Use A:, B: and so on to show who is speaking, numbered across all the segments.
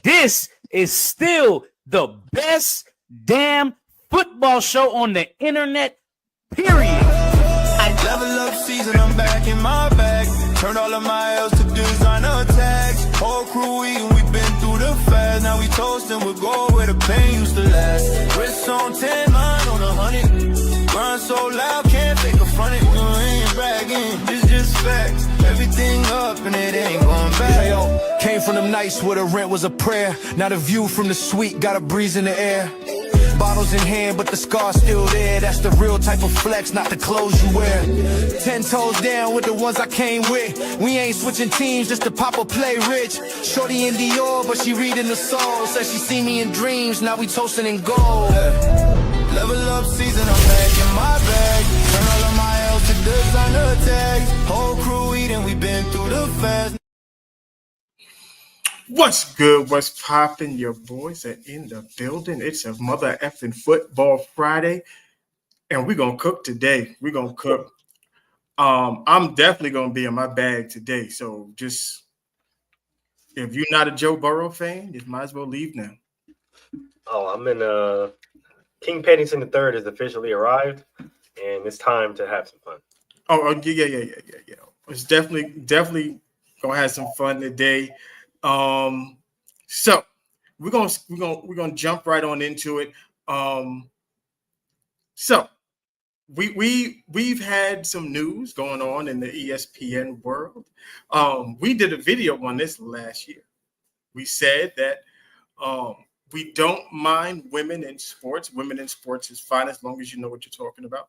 A: This is still the best damn football show on the internet, period.
B: Level up season, I'm back in my bag. Turned all of my L's to designer tags. Whole crew eating, we been through the fast. Now we toasting, we'll go where the pain used to last. Wrist on 10, mine on 100. Grind so loud, can't fake a front it. We ain't bragging, this just facts. Everything up and it ain't going back.
C: Yo, came from them nights where the rent was a prayer. Now the view from the suite got a breeze in the air. Bottles in hand, but the scar's still there. That's the real type of flex, not the clothes you wear. 10 toes down with the ones I came with. We ain't switching teams just to pop or play rich. Shorty in Dior, but she reading the soul. Says she see me in dreams, now we toasting in gold.
B: Level up season, I'm back in my bag. Turn all of my L's to designer tags. Whole crew eating, we been through the fast.
D: What's good? What's poppin'? Your boys are in the building. It's a mother effing football Friday, and we're gonna cook today. We're gonna cook. I'm definitely gonna be in my bag today. So just if you're not a Joe Burrow fan, you might as well leave now.
E: Oh, I'm in King Paddington III has officially arrived, and it's time to have some fun.
D: Oh yeah. It's definitely gonna have some fun today. So we're gonna jump right on into it. So we've had some news going on in the ESPN world. We did a video on this last year. We said that we don't mind women in sports. Women in sports is fine as long as you know what you're talking about.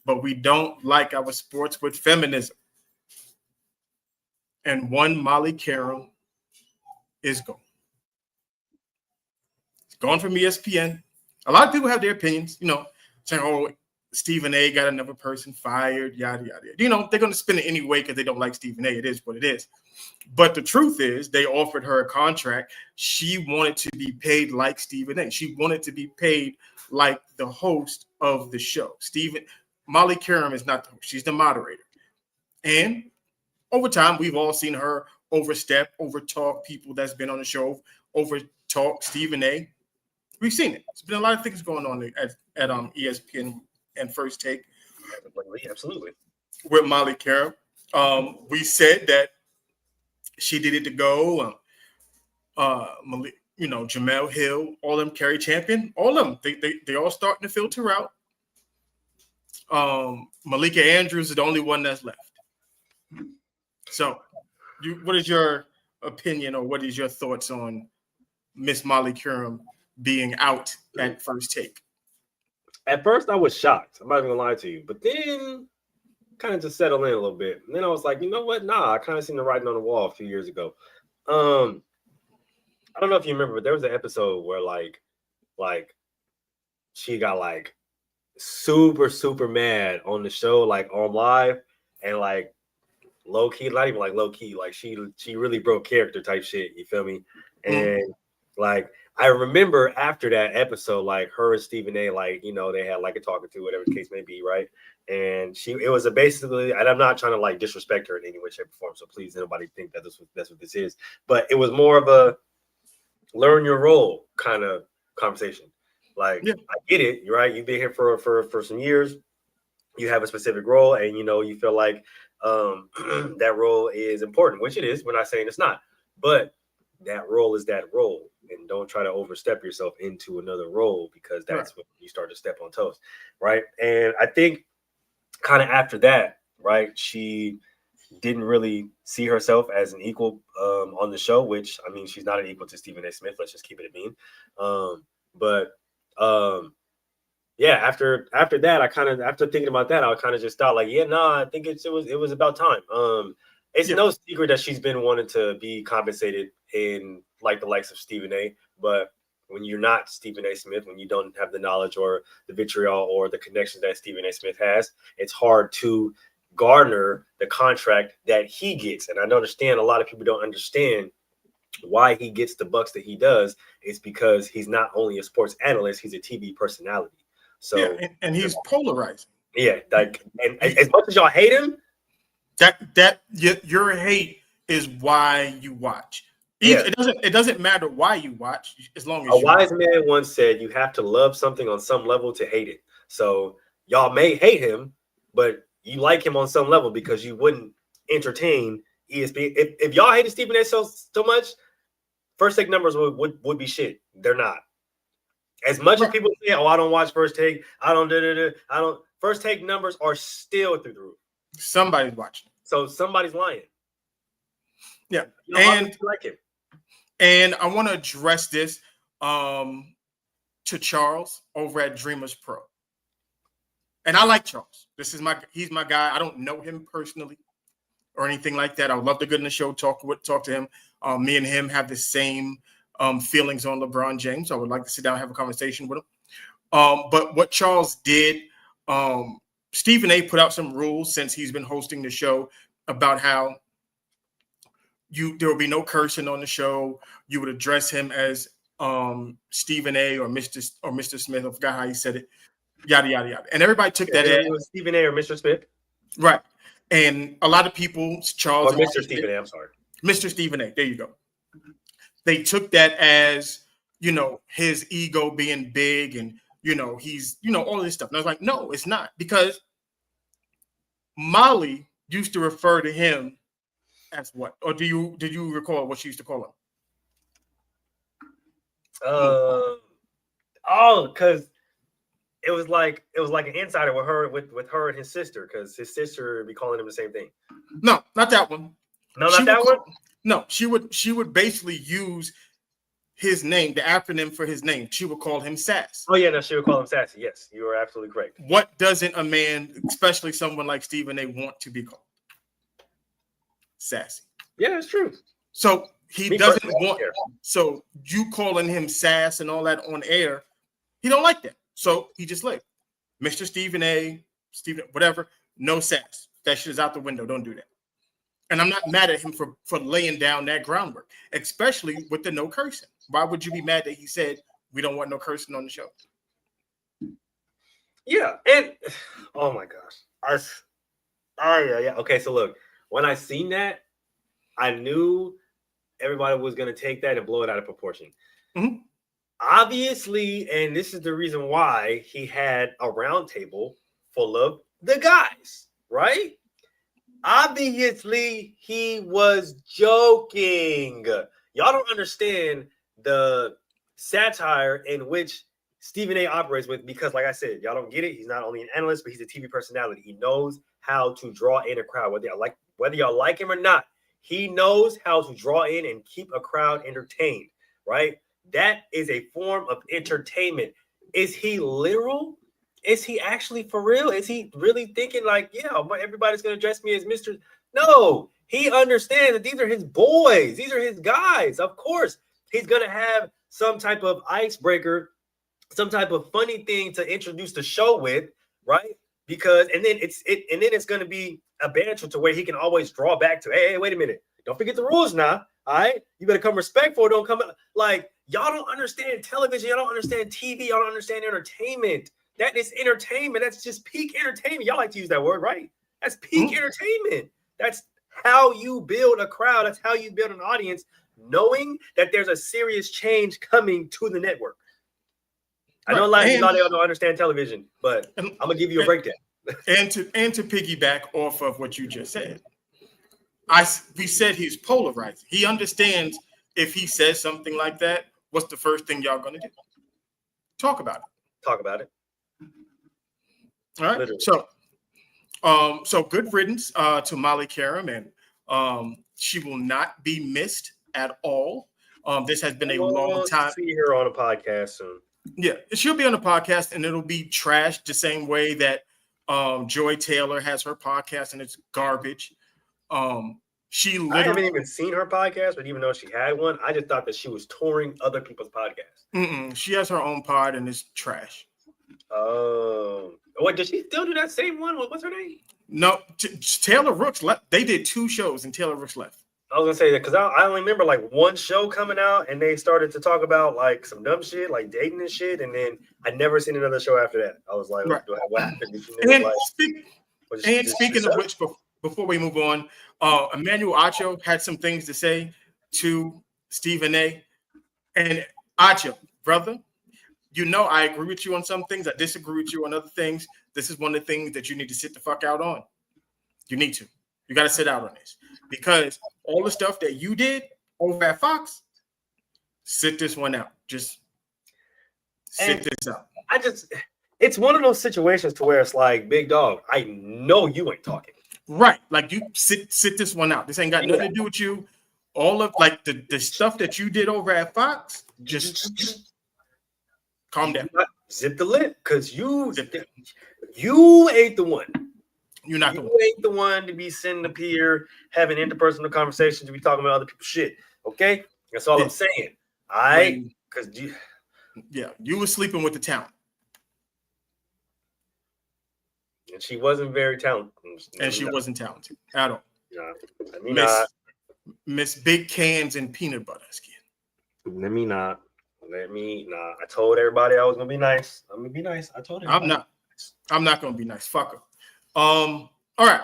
D: But we don't like our sports with feminism. And one Molly Karam is gone. It's gone from ESPN. A lot of people have their opinions, saying, oh, Stephen A got another person fired, yada, yada, yada. They're going to spin it anyway because they don't like Stephen A. It is what it is. But the truth is they offered her a contract. She wanted to be paid like Stephen A. She wanted to be paid like the host of the show. Molly Karam is not the host. She's the moderator. And over time, we've all seen her overstep, overtalk people that's been on the show, overtalk Stephen A. We've seen it. There's been a lot of things going on at ESPN and First Take.
E: Absolutely.
D: With Molly Karam. We said that she did it to go. Jamel Hill, all of them, Kerry Champion, all of them. They all starting to filter out. Malika Andrews is the only one that's left. So what is your opinion or what is your thoughts on Miss Molly Karam being out at First Take?
E: At first, I was shocked. I'm not even gonna lie to you, but then kind of just settled in a little bit. And then I was like, you know what? Nah, I kind of seen the writing on the wall a few years ago. I don't know if you remember, but there was an episode where like she got like super mad on the show, like on live, and like low key, not even like low key, like she really broke character type shit. You feel me? And like I remember after that episode, like her and Stephen A, like they had like a talking to, whatever the case may be, right? And it was basically, and I'm not trying to like disrespect her in any way, shape, or form. So please, nobody think that that's what this is. But it was more of a learn your role kind of conversation. Like I get it, right? You've been here for some years. You have a specific role, and you feel like that role is important, which it is. We're not saying it's not, but that role is that role, and don't try to overstep yourself into another role because that's when you start to step on toes, right? And I think kind of after that, right, she didn't really see herself as an equal on the show, which I mean, she's not an equal to Stephen A. Smith. Let's just keep it a bean. Yeah, after that, after thinking about that, I kind of just thought like, I think it was about time. It's no secret that she's been wanting to be compensated in like the likes of Stephen A. But when you're not Stephen A. Smith, when you don't have the knowledge or the vitriol or the connections that Stephen A. Smith has, it's hard to garner the contract that he gets. And I understand a lot of people don't understand why he gets the bucks that he does. It's because he's not only a sports analyst, he's a TV personality. So
D: and he's polarizing.
E: Yeah, like and as much as y'all hate him,
D: that your hate is why you watch. It doesn't matter why you watch, as long as
E: a wise man once said, "You have to love something on some level to hate it." So y'all may hate him, but you like him on some level because you wouldn't entertain ESPN. If y'all hated Stephen A. so much, First Take numbers would be shit. They're not. As much as people say, "Oh, I don't watch First Take," I don't. First Take numbers are still through the roof.
D: Somebody's watching.
E: So somebody's lying.
D: Yeah,
E: and like him.
D: And I want to address this to Charles over at Dreamers Pro. And I like Charles. He's my guy. I don't know him personally or anything like that. I would love to get in the show, talk to him. Me and him have the same feelings on LeBron James. I would like to sit down and have a conversation with him. But what Charles did, Stephen A. put out some rules since he's been hosting the show about how there will be no cursing on the show. You would address him as Stephen A. or Mr. Smith. I forgot how he said it. Yada yada yada. And everybody took that as
E: Stephen A. or Mr. Smith.
D: Right. And a lot of people, Charles
E: or Mr. Stephen A. I'm sorry.
D: Mr. Stephen A. There you go. They took that as, his ego being big and, he's, all this stuff. And I was like, no, it's not. Because Molly used to refer to him as what? Or did you recall what she used to call him?
E: Because it was like an insider with her and his sister, because his sister would be calling him the same thing.
D: No, not that one.
E: No, not that one.
D: No, she would basically use his name, the acronym for his name. She would call him Sass.
E: Oh yeah, no, she would call him Sassy. Yes, you are absolutely correct.
D: What doesn't a man, especially someone like Stephen A., want to be called? Sassy.
E: Yeah, it's true.
D: So he doesn't want. So you calling him Sass and all that on air, he don't like that. So he just like Mr. Stephen A., Stephen, whatever. No sass. That shit is out the window. Don't do that. And I'm not mad at him for laying down that groundwork, especially with the no cursing. Why would you be mad that he said we don't want no cursing on the show?
E: Yeah, and oh my gosh, yeah. Okay, so look, when I seen that, I knew everybody was gonna take that and blow it out of proportion.
D: Mm-hmm.
E: Obviously, and this is the reason why he had a round table full of the guys, right? Obviously, he was joking. Y'all don't understand the satire in which Stephen A. operates with, because, like I said, y'all don't get it. He's not only an analyst, but he's a TV personality. He knows how to draw in a crowd, whether y'all like him or not. He knows how to draw in and keep a crowd entertained, right? That is a form of entertainment. Is he literal? Is he actually for real? Is he really thinking like, yeah, everybody's going to address me as Mr. No, he understands that these are his boys. These are his guys. Of course, he's going to have some type of icebreaker, some type of funny thing to introduce the show with, right? Because, and then it's going to be a banter to where he can always draw back to, hey, wait a minute. Don't forget the rules now. All right. You better come respectful. Don't come like, y'all don't understand television. Y'all don't understand TV. Y'all don't understand entertainment. That is entertainment. That's just peak entertainment. Y'all like to use that word, right? That's peak entertainment. That's how you build a crowd. That's how you build an audience, knowing that there's a serious change coming to the network. I know a lot of y'all don't understand television, but I'm gonna give you a breakdown.
D: and to piggyback off of what you just said, we said he's polarizing. He understands if he says something like that, what's the first thing y'all gonna do? Talk about it.
E: Talk about it.
D: All right. Literally. So good riddance to Molly Karam, and she will not be missed at all. This has been a long time.
E: See her on a podcast soon.
D: Yeah, she'll be on the podcast, and it'll be trashed the same way that Joy Taylor has her podcast, and it's garbage. I
E: haven't even seen her podcast, but even though she had one, I just thought that she was touring other people's podcasts.
D: She has her own pod, and it's trash.
E: Oh, wait, does she still do that same one? What's her name?
D: No, Taylor Rooks left. They did 2 shows, and Taylor Rooks left.
E: I was gonna say that because I only remember like one show coming out, and they started to talk about like some dumb shit, like dating and shit, and then I never seen another show after that. I was like, what happened?
D: Speaking of which, before we move on, Emmanuel Acho had some things to say to Stephen A. And Acha, brother, you know I agree with you on some things. I disagree with you on other things. This is one of the things that you need to sit the fuck out on. You need to. You got to sit out on this. Because all the stuff that you did over at Fox, sit this one out. Just sit this out.
E: It's one of those situations to where it's like, big dog, I know you ain't talking.
D: Right. Like you sit this one out. This ain't got nothing to do with you. All of like the stuff that you did over at Fox, just calm down.
E: Zip the lip, because you ain't the one.
D: You're not the one.
E: You ain't the one to be sitting up here having interpersonal conversations to be talking about other people's shit. Okay? That's all I'm saying. Because
D: you were sleeping with the talent.
E: And she wasn't very talented.
D: And she wasn't talented at all.
E: Yeah.
D: Miss Big Cans and Peanut Butter Skin.
E: Let me not. I told everybody I was gonna be nice. I'm gonna be nice. I told everybody.
D: I'm not gonna be nice. Fuck her. All right.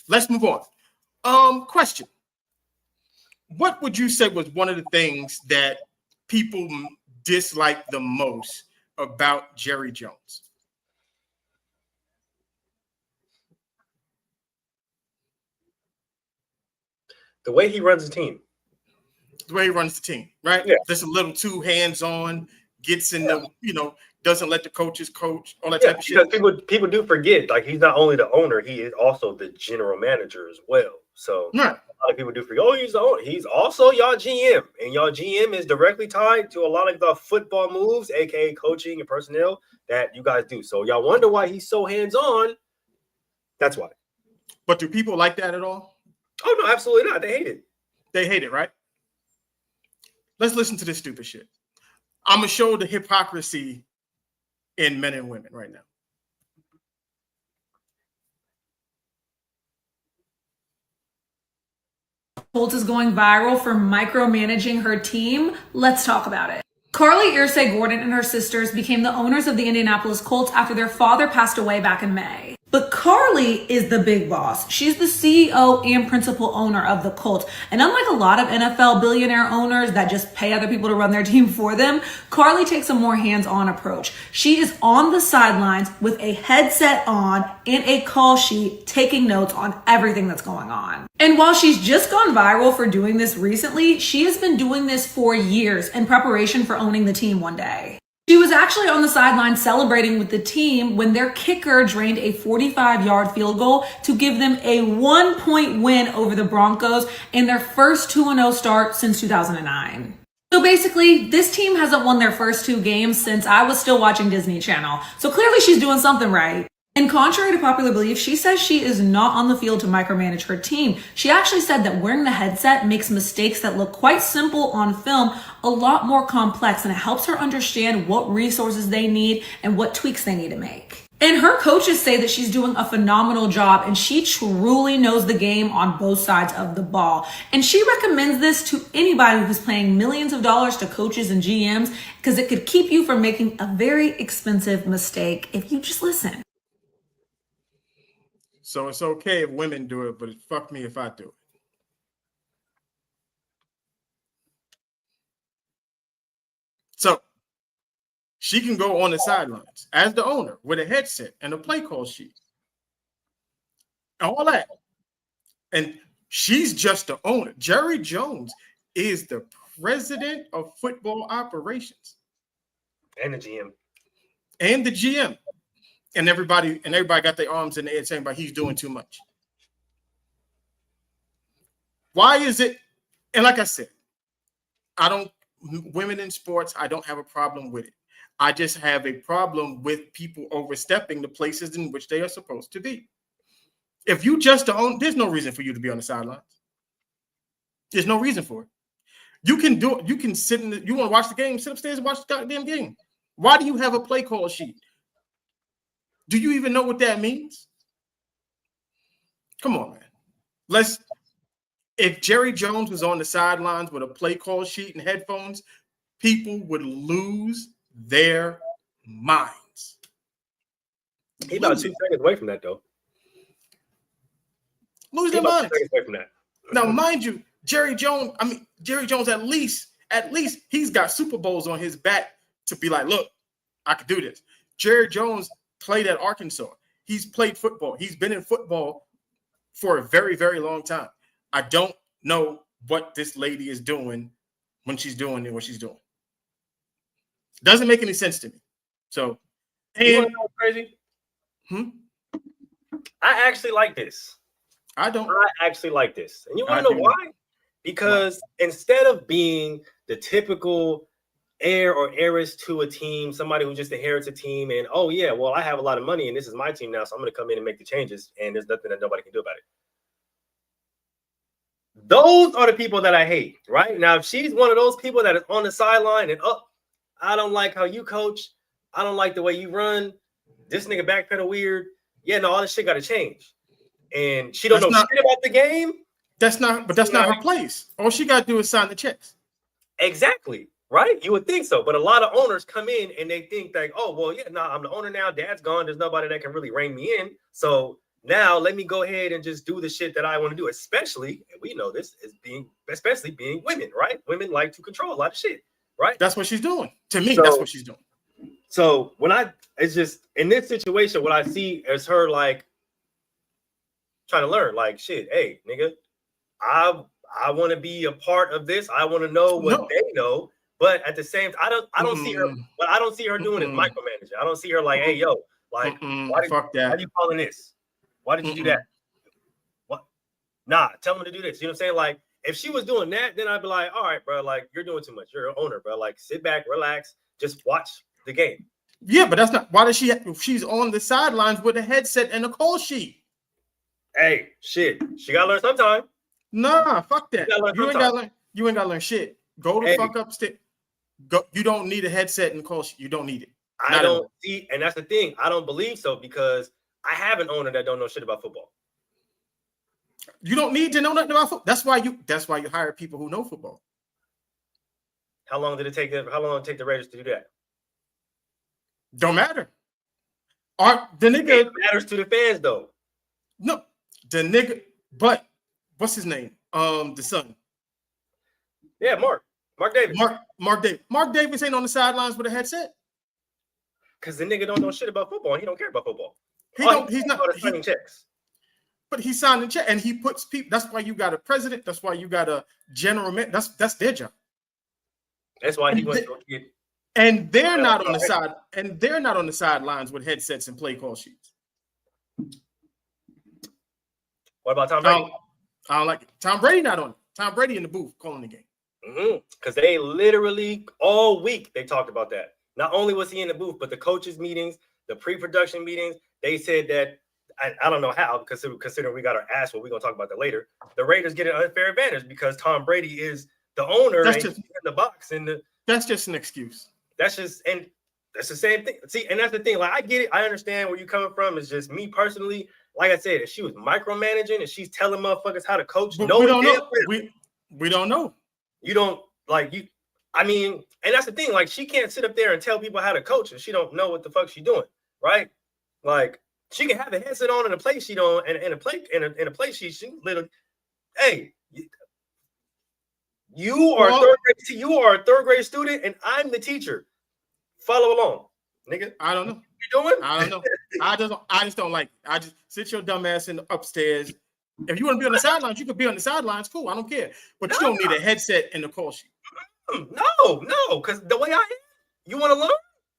D: Let's move on. Question. What would you say was one of the things that people dislike the most about Jerry Jones?
E: The way he runs his team.
D: The way he runs the team, right?
E: Yeah.
D: Just a little too hands-on, gets in the, doesn't let the coaches coach, all that type of shit.
E: People do forget, like, he's not only the owner, he is also the general manager as well. So
D: right.
E: A lot of people do forget, he's the owner. He's also y'all GM. And y'all GM is directly tied to a lot of the football moves, aka coaching and personnel, that you guys do. So y'all wonder why he's so hands-on. That's why.
D: But do people like that at all?
E: Oh, no, absolutely not. They hate it.
D: They hate it, right? Let's listen to this stupid shit. I'm going to show the hypocrisy in men and women right now.
F: Holt is going viral for micromanaging her team. Let's talk about it. Carly Irsay-Gordon and her sisters became the owners of the Indianapolis Colts after their father passed away back in May. But Carly is the big boss. She's the CEO and principal owner of the Colts. And unlike a lot of NFL billionaire owners that just pay other people to run their team for them, Carly takes a more hands-on approach. She is on the sidelines with a headset on and a call sheet taking notes on everything that's going on. And while she's just gone viral for doing this recently, she has been doing this for years in preparation for owning the team one day. She was actually on the sideline celebrating with the team when their kicker drained a 45-yard field goal to give them a 1-point win over the Broncos in their first 2-0 start since 2009. So basically, this team hasn't won their first 2 games since I was still watching Disney Channel. So clearly she's doing something right. And contrary to popular belief, she says she is not on the field to micromanage her team. She actually said that wearing the headset makes mistakes that look quite simple on film a lot more complex, and it helps her understand what resources they need and what tweaks they need to make. And her coaches say that she's doing a phenomenal job, and she truly knows the game on both sides of the ball. And she recommends this to anybody who's paying millions of dollars to coaches and GMs, because it could keep you from making a very expensive mistake if you just listen.
D: So it's okay if women do it, but it fuck me if I do it. So she can go on the sidelines as the owner with a headset and a play call sheet. All that. And she's just the owner. Jerry Jones is the president of football operations.
E: And the GM.
D: And the GM. And everybody got their arms in the air saying, but he's doing too much. Why is it? And like I said, women in sports, I don't have a problem with it. I just have a problem with people overstepping the places in which they are supposed to be. If you just own, there's no reason for you to be on the sidelines. There's no reason for it. You can do it. You can sit you want to watch the game, sit upstairs and watch the goddamn game. Why do you have a play call sheet? Do you even know what that means? Come on, man. If Jerry Jones was on the sidelines with a play call sheet and headphones, people would lose their minds.
E: He's about 2 seconds away from that, though.
D: Lose their minds.
E: 2 seconds away from that.
D: Now, mind you, Jerry Jones, Jerry Jones, at least he's got Super Bowls on his back to be like, look, I could do this. Jerry Jones played at Arkansas. He's played football. He's been in football for a very, very long time. I don't know what this lady is doing when she's doing what she's doing. Doesn't make any sense to me. So, and
E: you want to know what's crazy? I actually like this.
D: I
E: actually like this. And you want to know why? Because instead of being the typical heir or heiress to a team, somebody who just inherits a team and, oh, yeah, well, I have a lot of money and this is my team now, so I'm going to come in and make the changes and there's nothing that nobody can do about it. Those are the people that I hate, right? Now, if she's one of those people that is on the sideline and, oh, I don't like how you coach. I don't like the way you run. This nigga backpedal weird. Yeah, no, all this shit got to change. And she don't know shit about the game.
D: That's not her place. All she got to do is sign the checks.
E: Exactly. Right? You would think so. But a lot of owners come in and they think like, oh, well, yeah, I'm the owner now. Dad's gone. There's nobody that can really rein me in. So now let me go ahead and just do the shit that I want to do. Especially, and we know this is especially being women, right? Women like to control a lot of shit, right?
D: That's what she's doing. To me, that's what she's doing.
E: So it's just in this situation, what I see is her like trying to learn, like, shit, hey, nigga, I want to be a part of this. I want to know what they know. But at the same time, I don't see her. What I don't see her doing is micromanaging. I don't see her like, hey, yo, like, why are you calling this? Why did you do that? What? Nah, tell him to do this. You know what I'm saying? Like, if she was doing that, then I'd be like, all right, bro, like, you're doing too much. You're an owner, bro. Like, sit back, relax, just watch the game.
D: Yeah, but that's not why does she's on the sidelines with a headset and a call sheet.
E: Hey, shit, she gotta learn sometime.
D: Nah, fuck that. You ain't gotta learn shit. Go the fuck upstairs. Go. You don't need a headset and call sheet. You don't need it.
E: I don't see, and that's the thing. I don't believe so because I have an owner that don't know shit about football.
D: You don't need to know nothing about football. That's why you hire people who know football.
E: How long did it take them? How long did it take the Raiders to do that?
D: Don't matter. The nigga
E: it matters to the fans though.
D: No, the nigga. But what's his name? The son.
E: Yeah, Mark Davis.
D: Mark Davis ain't on the sidelines with a headset.
E: Because the nigga don't know shit about football. He don't care about football.
D: He's not
E: signing checks.
D: But he's signing checks and he puts people. That's why you got a president. That's why you got a general man. That's their job.
E: That's why he wants to get.
D: And they're not on the side. And they're not on the sidelines with headsets and play call sheets.
E: What about Tom Brady?
D: I don't like it. Tom Brady not on it. Tom Brady in the booth calling the game.
E: Because they literally all week they talked about that. Not only was he in the booth, but the coaches' meetings, the pre-production meetings, they said that, I don't know how, considering we got our ass, but we're going to talk about that later, the Raiders get an unfair advantage because Tom Brady is the owner and in the box.
D: That's just an excuse.
E: That's the same thing. See, and that's the thing. Like, I get it. I understand where you're coming from. It's just me personally. Like I said, if she was micromanaging and she's telling motherfuckers how to coach,
D: we don't know. We don't know.
E: You don't like you. I mean, and that's the thing. Like, she can't sit up there and tell people how to coach, and she don't know what the fuck she's doing, right? Like, she can have a headset on and a play sheet on, and a play sheet. She literally, hey, you are a third grade student, and I'm the teacher. Follow along, nigga.
D: I don't know.
E: You doing?
D: I don't know. I just don't like it. I just sit your dumb ass in the upstairs. If you want to be on the sidelines, you could be on the sidelines. Cool, I don't care. But you don't need a headset and a call sheet.
E: No, because the way I am, you want to learn?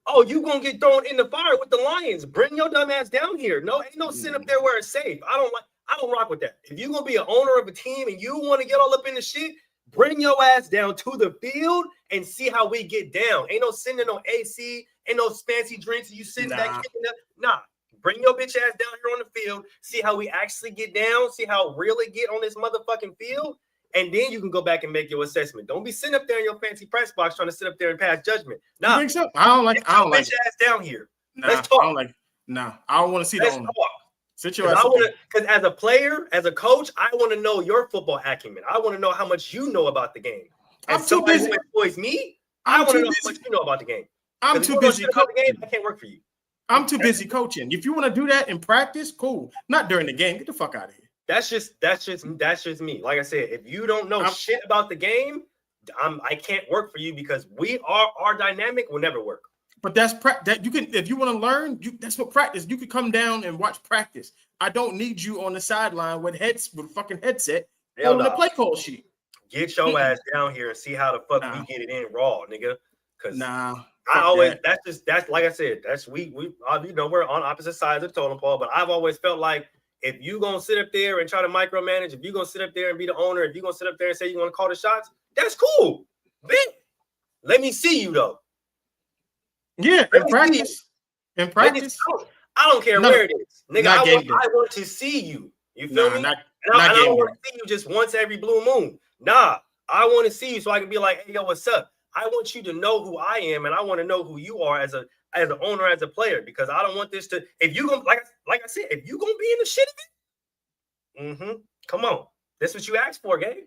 E: Oh, you gonna get thrown in the fire with the Lions? Bring your dumb ass down here. No, ain't no sit up there where it's safe. I don't rock with that. If you're gonna be an owner of a team and you want to get all up in the shit, bring your ass down to the field and see how we get down. Ain't no sitting in no AC, ain't no fancy drinks. You sitting back kicking up. Nah. Bring your bitch ass down here on the field, see how we actually get down, see how really get on this motherfucking field, and then you can go back and make your assessment. Don't be sitting up there in your fancy press box trying to sit up there and pass judgment. Nah,
D: you think so? I don't like
E: bitch ass down here.
D: Nah,
E: let's talk.
D: I don't like it. Nah, I don't want to see that. Sit your
E: ass. Because as a player, as a coach, I want to know your football acumen. I want to know how much you know about the game.
D: I'm too busy.
E: Employs me. I want to know how much you know about the game.
D: I'm too busy.
E: About the game, I can't work for you.
D: I'm too busy coaching. If you want to do that in practice, cool. Not during the game. Get the fuck out of here.
E: That's just me. Like I said, if you don't know shit about the game, I can't work for you because our dynamic will never work.
D: But that's that you can, if you want to learn, that's what practice. You can come down and watch practice. I don't need you on the sideline with fucking headset on the play call sheet.
E: Get your ass down here and see how the fuck we get it in raw, nigga. Cause that's like I said, that's we we're on opposite sides of the totem pole, but I've always felt like if you gonna sit up there and try to micromanage, if you're gonna sit up there and be the owner, if you're gonna sit up there and say you want to call the shots, that's cool. Then let me see you though.
D: Yeah, in practice. In practice.
E: I don't care where it is. Nigga, I want to see you. You feel me? I don't want to see you just once every blue moon. Nah, I want to see you so I can be like, hey, yo, what's up? I want you to know who I am, and I want to know who you are as an owner, as a player, because I don't want this to, if you gonna, like I said, if you gonna be in the shit of it, come on. That's what you asked for, Gabe.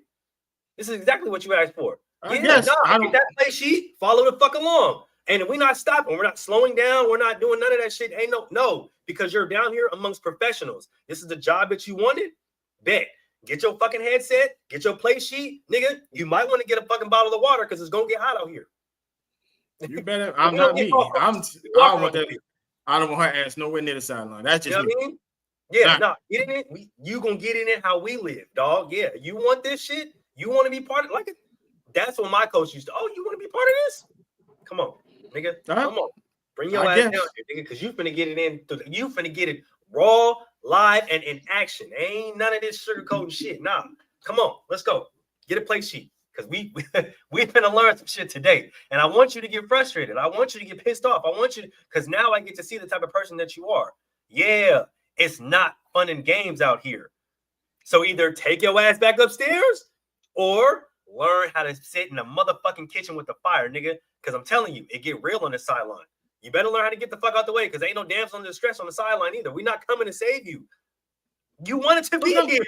E: This is exactly what you asked for. Get that play sheet, follow the fuck along. And we're not stopping. We're not slowing down. We're not doing none of that shit. Ain't no, because you're down here amongst professionals. This is the job that you wanted. Bet. Get your fucking headset. Get your play sheet. Nigga, you might want to get a fucking bottle of water because it's going to get hot out here.
D: You better. I'm not me. I don't want her ass nowhere near the sideline. That's just me. I mean?
E: Yeah, get in it. You going to get in it how we live, dog. Yeah, you want this shit? You want to be part of it? That's what my coach used to. Oh, you want to be part of this? Come on. Nigga, come on. Bring your ass down here, nigga, because you finna get it in. You finna get it raw, live, and in action. Ain't none of this sugarcoating shit. Nah, come on. Let's go. Get a play sheet, because we finna learn some shit today. And I want you to get frustrated. I want you to get pissed off. I want you to, because now I get to see the type of person that you are. Yeah, it's not fun and games out here. So either take your ass back upstairs or learn how to sit in the motherfucking kitchen with the fire, nigga. Because I'm telling you, it get real on the sideline. You better learn how to get the fuck out the way, because ain't no damsel in distress on the sideline either. We're not coming to save you. You wanted to be here,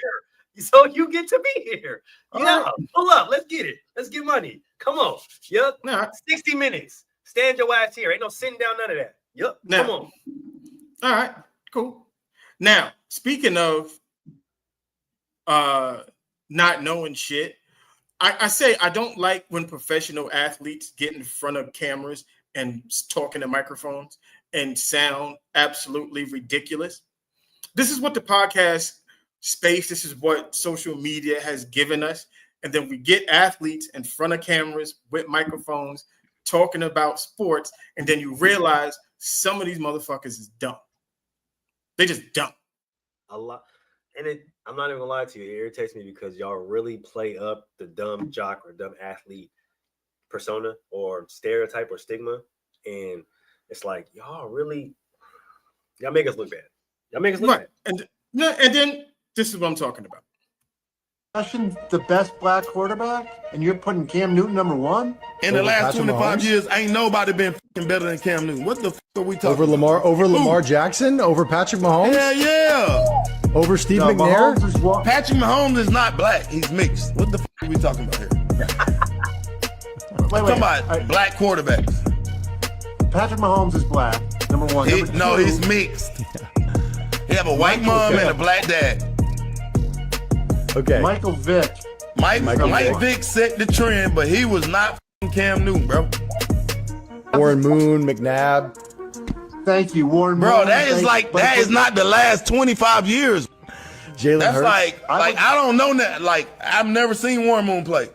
E: so you get to be here. Yeah, pull up. Let's get it. Let's get money. Come on. Yep. 60 minutes. Stand your ass here. Ain't no sitting down, none of that. Yep. Come on.
D: All right. Cool. Now, speaking of not knowing shit, I say I don't like when professional athletes get in front of cameras and talking to microphones and sound absolutely ridiculous. This is what the podcast space, this is what social media has given us. And then we get athletes in front of cameras with microphones talking about sports, and then you realize some of these motherfuckers is dumb. They just dumb.
E: A lot. And I'm not even gonna lie to you, it irritates me because y'all really play up the dumb jock or dumb athlete persona or stereotype or stigma, and it's like y'all make us look bad. Y'all make us look bad.
D: And then this is what I'm talking about.
G: The best black quarterback, and you're putting Cam Newton number one?
H: In the last 25 years, ain't nobody been better than Cam Newton. What the are we talking
I: about? Over Lamar Jackson? Over Patrick Mahomes?
H: Yeah.
I: Over Steve McNair?
H: Patrick Mahomes is not black. He's mixed. What the are we talking about here? Talking about black quarterbacks.
G: Patrick Mahomes is black, number one.
H: He's mixed. He have a white mom and a black dad.
I: Okay.
G: Michael Vick.
H: Mike Vick set the trend, but he was not Cam Newton, bro.
I: Warren Moon, McNabb.
G: Thank you, Warren Moon.
H: Bro, that is not the last 25 years.
I: Jalen Hurts.
H: I don't know that. Like, I've never seen Warren Moon play.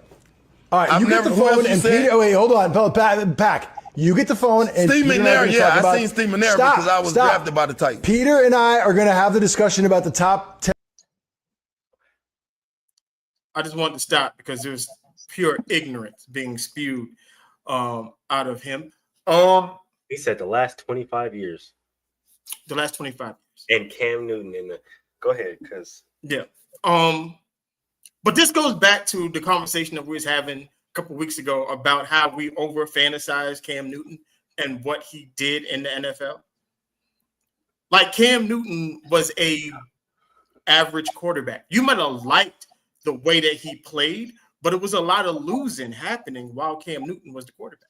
I: All right, you get the phone and Peter. Wait, hold on, Pack. You get the phone and
H: Steve McNair. Yeah, I seen Steve McNair because I was drafted by the Titans.
I: Peter and I are going to have the discussion about the top 10.
D: I just wanted to stop because there's pure ignorance being spewed out of him.
E: He said the last 25 years.
D: The last 25 years.
E: And Cam Newton go ahead, because
D: but this goes back to the conversation that we was having a couple weeks ago about how we over fantasize Cam Newton and what he did in the NFL. Like, Cam Newton was a average quarterback. You might have liked the way that he played, but it was a lot of losing happening while Cam Newton was the quarterback.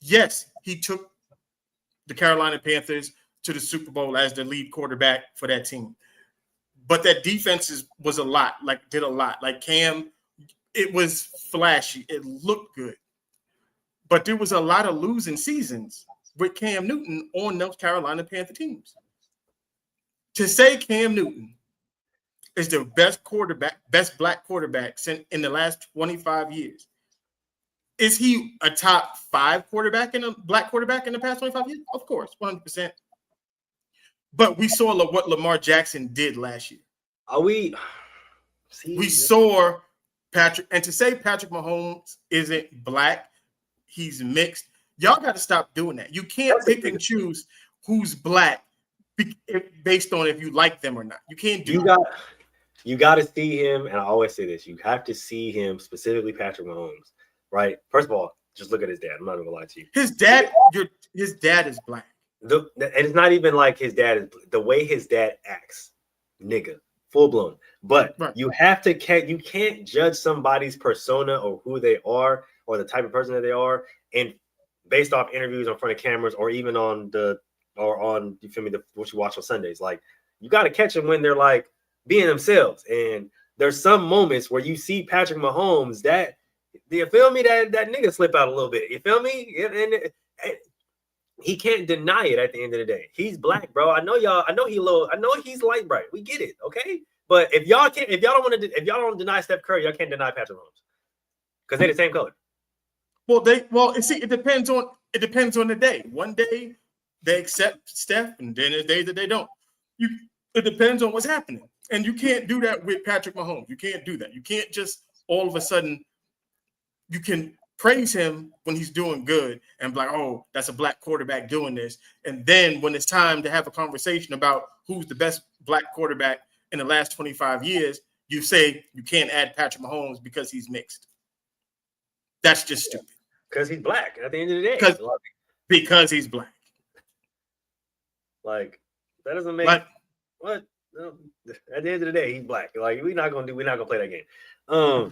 D: Yes, he took the Carolina Panthers to the Super Bowl as the lead quarterback for that team. But that defense was a lot, did a lot. Like, Cam it was flashy. It looked good. But there was a lot of losing seasons with Cam Newton on North Carolina Panther teams. To say Cam Newton is the best black quarterback in the last 25 years, is he a top 5 black quarterback in the past 25 years? Of course, 100%. But we saw what Lamar Jackson did last year.
E: We
D: saw Patrick, and to say Patrick Mahomes isn't black, he's mixed. Y'all got to stop doing that. You can't pick and choose who's black based on if you like them or not. You can't do that.
E: You got to see him, and I always say this: you have to see him, specifically Patrick Mahomes. Right? First of all, just look at his dad. I'm not gonna lie to you.
D: His dad is black.
E: And it's not even like his dad is the way his dad acts, nigga, full blown. But you can't judge somebody's persona or who they are or the type of person that they are, and based off interviews in front of cameras or even on you feel me, what you watch on Sundays. Like, you got to catch them when they're like being themselves. And there's some moments where you see Patrick Mahomes that, you feel me, that nigga slip out a little bit. You feel me? And he can't deny it at the end of the day. He's black, bro. I know he's light bright. We get it, okay? But if y'all don't deny Steph Curry, y'all can't deny Patrick Mahomes. Because they're the same color.
D: It depends on the day. One day they accept Steph, and then there's days that they don't. It depends on what's happening. And you can't do that with Patrick Mahomes. You can't do that. You can't just all of a sudden, you can praise him when he's doing good and be like, oh, that's a black quarterback doing this. And then when it's time to have a conversation about who's the best black quarterback in the last 25 years, you say you can't add Patrick Mahomes because he's mixed. That's just stupid.
E: Because he's black at the end of the day.
D: Because he's black.
E: Like, that doesn't make what? No, at the end of the day, he's black. Like, we're not gonna play that game. Oh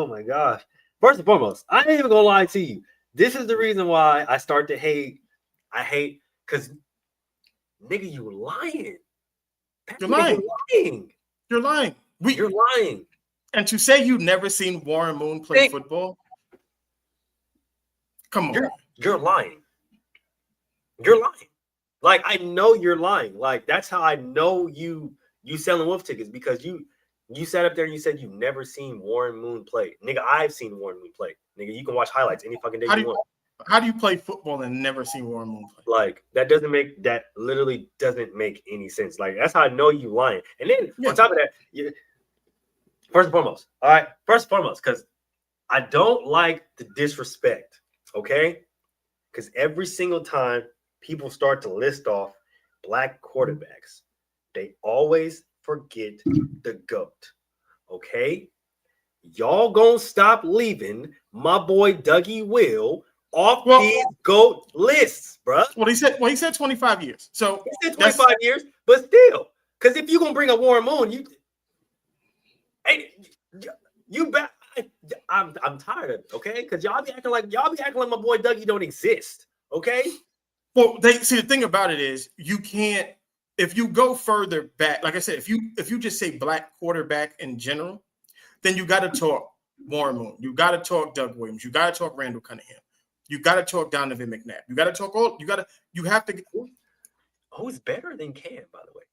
E: my gosh. First and foremost, I ain't even gonna lie to you. This is the reason why I start to hate. I hate because nigga, you lying.
D: You're lying. You're lying.
E: You're lying.
D: And to say you've never seen Warren Moon play football, come on.
E: You're lying. You're lying. Like, I know you're lying. Like, that's how I know you selling wolf tickets, because you sat up there and you said you've never seen Warren Moon play. Nigga, I've seen Warren Moon play. Nigga, you can watch highlights any fucking day you want.
D: How do you play football and never seen Warren Moon play?
E: Like, that literally doesn't make any sense. Like, that's how I know you lying. And then on top of that, first and foremost, all right? First and foremost, because I don't like the disrespect, okay? Because every single time people start to list off black quarterbacks, they always forget the GOAT, okay? Y'all gonna stop leaving my boy Dougie Will off these GOAT lists, bro.
D: Well, he said 25 years. So
E: he said 25 years, but still, because if you're gonna bring up Warren Moon, I'm tired of it, okay? Because y'all be acting like my boy Dougie don't exist, okay?
D: Well, the thing about it is, you can't, if you go further back, like I said, if you just say black quarterback in general, then you got to talk Warren Moon. You got to talk Doug Williams. You got to talk Randall Cunningham. You got to talk Donovan McNabb. You got to talk you have to.
E: Who's better than Cam, by the way?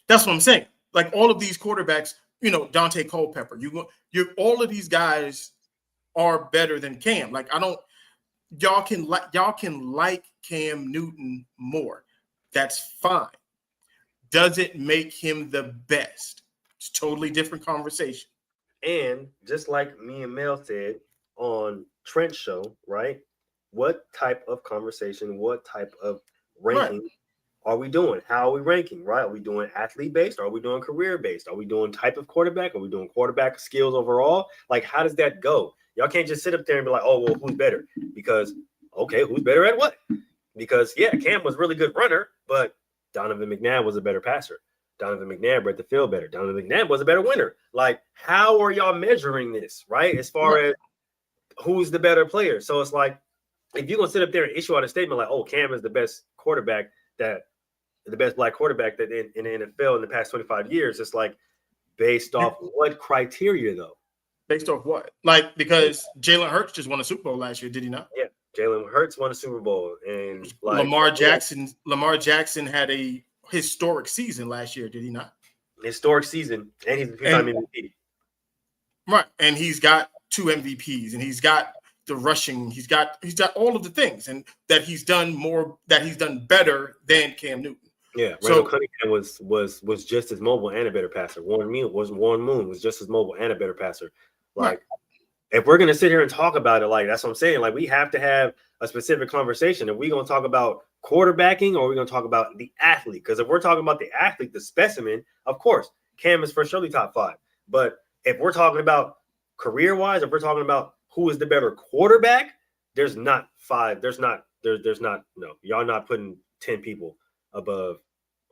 D: That's what I'm saying. Like, all of these quarterbacks, Dante Culpepper, all of these guys are better than Cam. Like, y'all can like Cam Newton more. That's fine. Does it make him the best? It's a totally different conversation.
E: And just like me and Mel said on Trent's show, right? What type of conversation, what type of ranking are we doing? How are we ranking, right? Are we doing athlete-based? Are we doing career-based? Are we doing type of quarterback? Are we doing quarterback skills overall? Like, how does that go? Y'all can't just sit up there and be like, oh, well, who's better? Because, okay, who's better at what? Because, yeah, Cam was a really good runner, but Donovan McNabb was a better passer. Donovan McNabb read the field better. Donovan McNabb was a better winner. Like, how are y'all measuring this, right? As far as who's the better player. So it's like, if you're going to sit up there and issue out a statement like, oh, Cam is the best quarterback the best black quarterback that in the NFL in the past 25 years, it's like, Based off what criteria, though?
D: Based off what? Like, because Jalen Hurts just won a Super Bowl last year, did he not?
E: Yeah, Jalen Hurts won a Super Bowl, and like
D: Lamar Jackson had a historic season last year, did he not?
E: Historic season, and he's a two-time MVP.
D: Right, and he's got 2 MVPs, and he's got the rushing. He's got all of the things, and that he's done better than Cam Newton.
E: Yeah, Randall Cunningham was just as mobile and a better passer. Warren Moon was just as mobile and a better passer. Like, if we're gonna sit here and talk about it, like that's what I'm saying. Like, we have to have a specific conversation. If we're gonna talk about quarterbacking, or we're gonna talk about the athlete, because if we're talking about the athlete, the specimen, of course, Cam is for surely top 5. But if we're talking about career-wise, if we're talking about who is the better quarterback, there's not 5. There's not. No, y'all not putting 10 people above,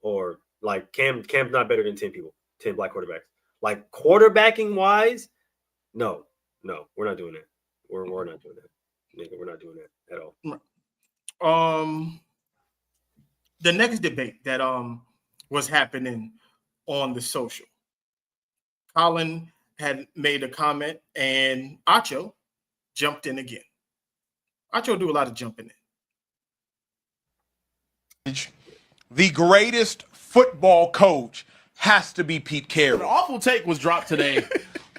E: or like Cam's not better than 10 people, 10 black quarterbacks. Like, quarterbacking-wise, no, we're not doing that. We're not doing that. Nigga, we're not doing that at all.
D: The next debate that was happening on the social, Colin had made a comment and Acho jumped in again. Acho do a lot of jumping in.
J: The greatest football coach has to be Pete Carroll.
K: An awful take was dropped today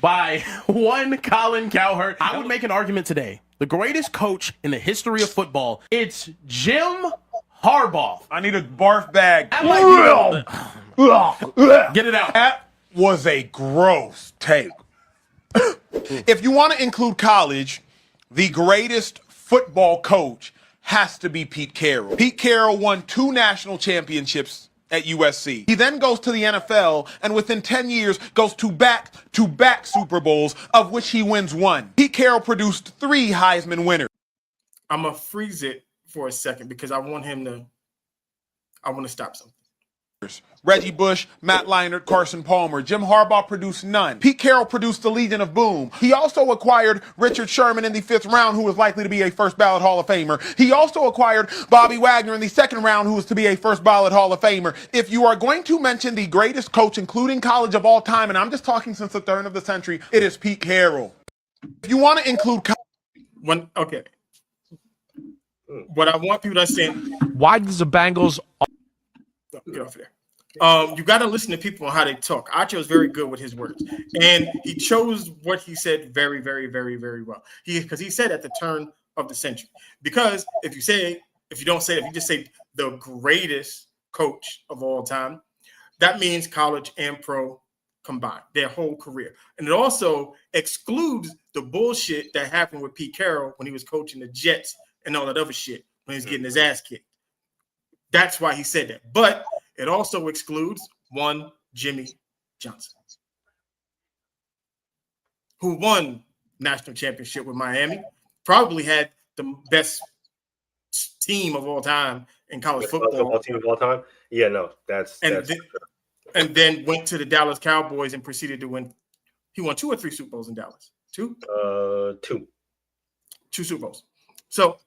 K: by one Colin Cowherd. I would make an argument today. The greatest coach in the history of football, it's Jim Harbaugh.
J: I need a barf bag.
K: Get it out.
J: That was a gross take. If you want to include college, the greatest football coach has to be Pete Carroll. Pete Carroll won 2 national championships at USC. He then goes to the NFL, and within 10 years goes to back-to-back Super Bowls, of which he wins 1. Pete Carroll produced 3 Heisman winners.
D: I'm going to freeze it for a second because I want to stop something.
J: Reggie Bush, Matt Leinart, Carson Palmer. Jim Harbaugh produced none. Pete Carroll produced the Legion of Boom. He also acquired Richard Sherman in the 5th round, who was likely to be a first ballot Hall of Famer. He also acquired Bobby Wagner in the 2nd round, who was to be a first ballot Hall of Famer. If you are going to mention the greatest coach, including college, of all time, and I'm just talking since the turn of the century, it is Pete Carroll. If you want to include
D: okay. What I want people to understand.
K: Why does the Bengals...
D: Get off of there. You got to listen to people on how they talk. Acho is very good with his words, and he chose what he said very, very, very, very well. Because he said at the turn of the century. Because if you just say the greatest coach of all time, that means college and pro combined, their whole career, and it also excludes the bullshit that happened with Pete Carroll when he was coaching the Jets and all that other shit when he was getting his ass kicked. That's why he said that. But it also excludes one Jimmy Johnson, who won national championship with Miami, probably had the best team of all time in college football.
E: Team of all time? Yeah, no,
D: and then went to the Dallas Cowboys and proceeded to win. He won 2 or 3 Super Bowls in Dallas. 2? 2 Super Bowls. So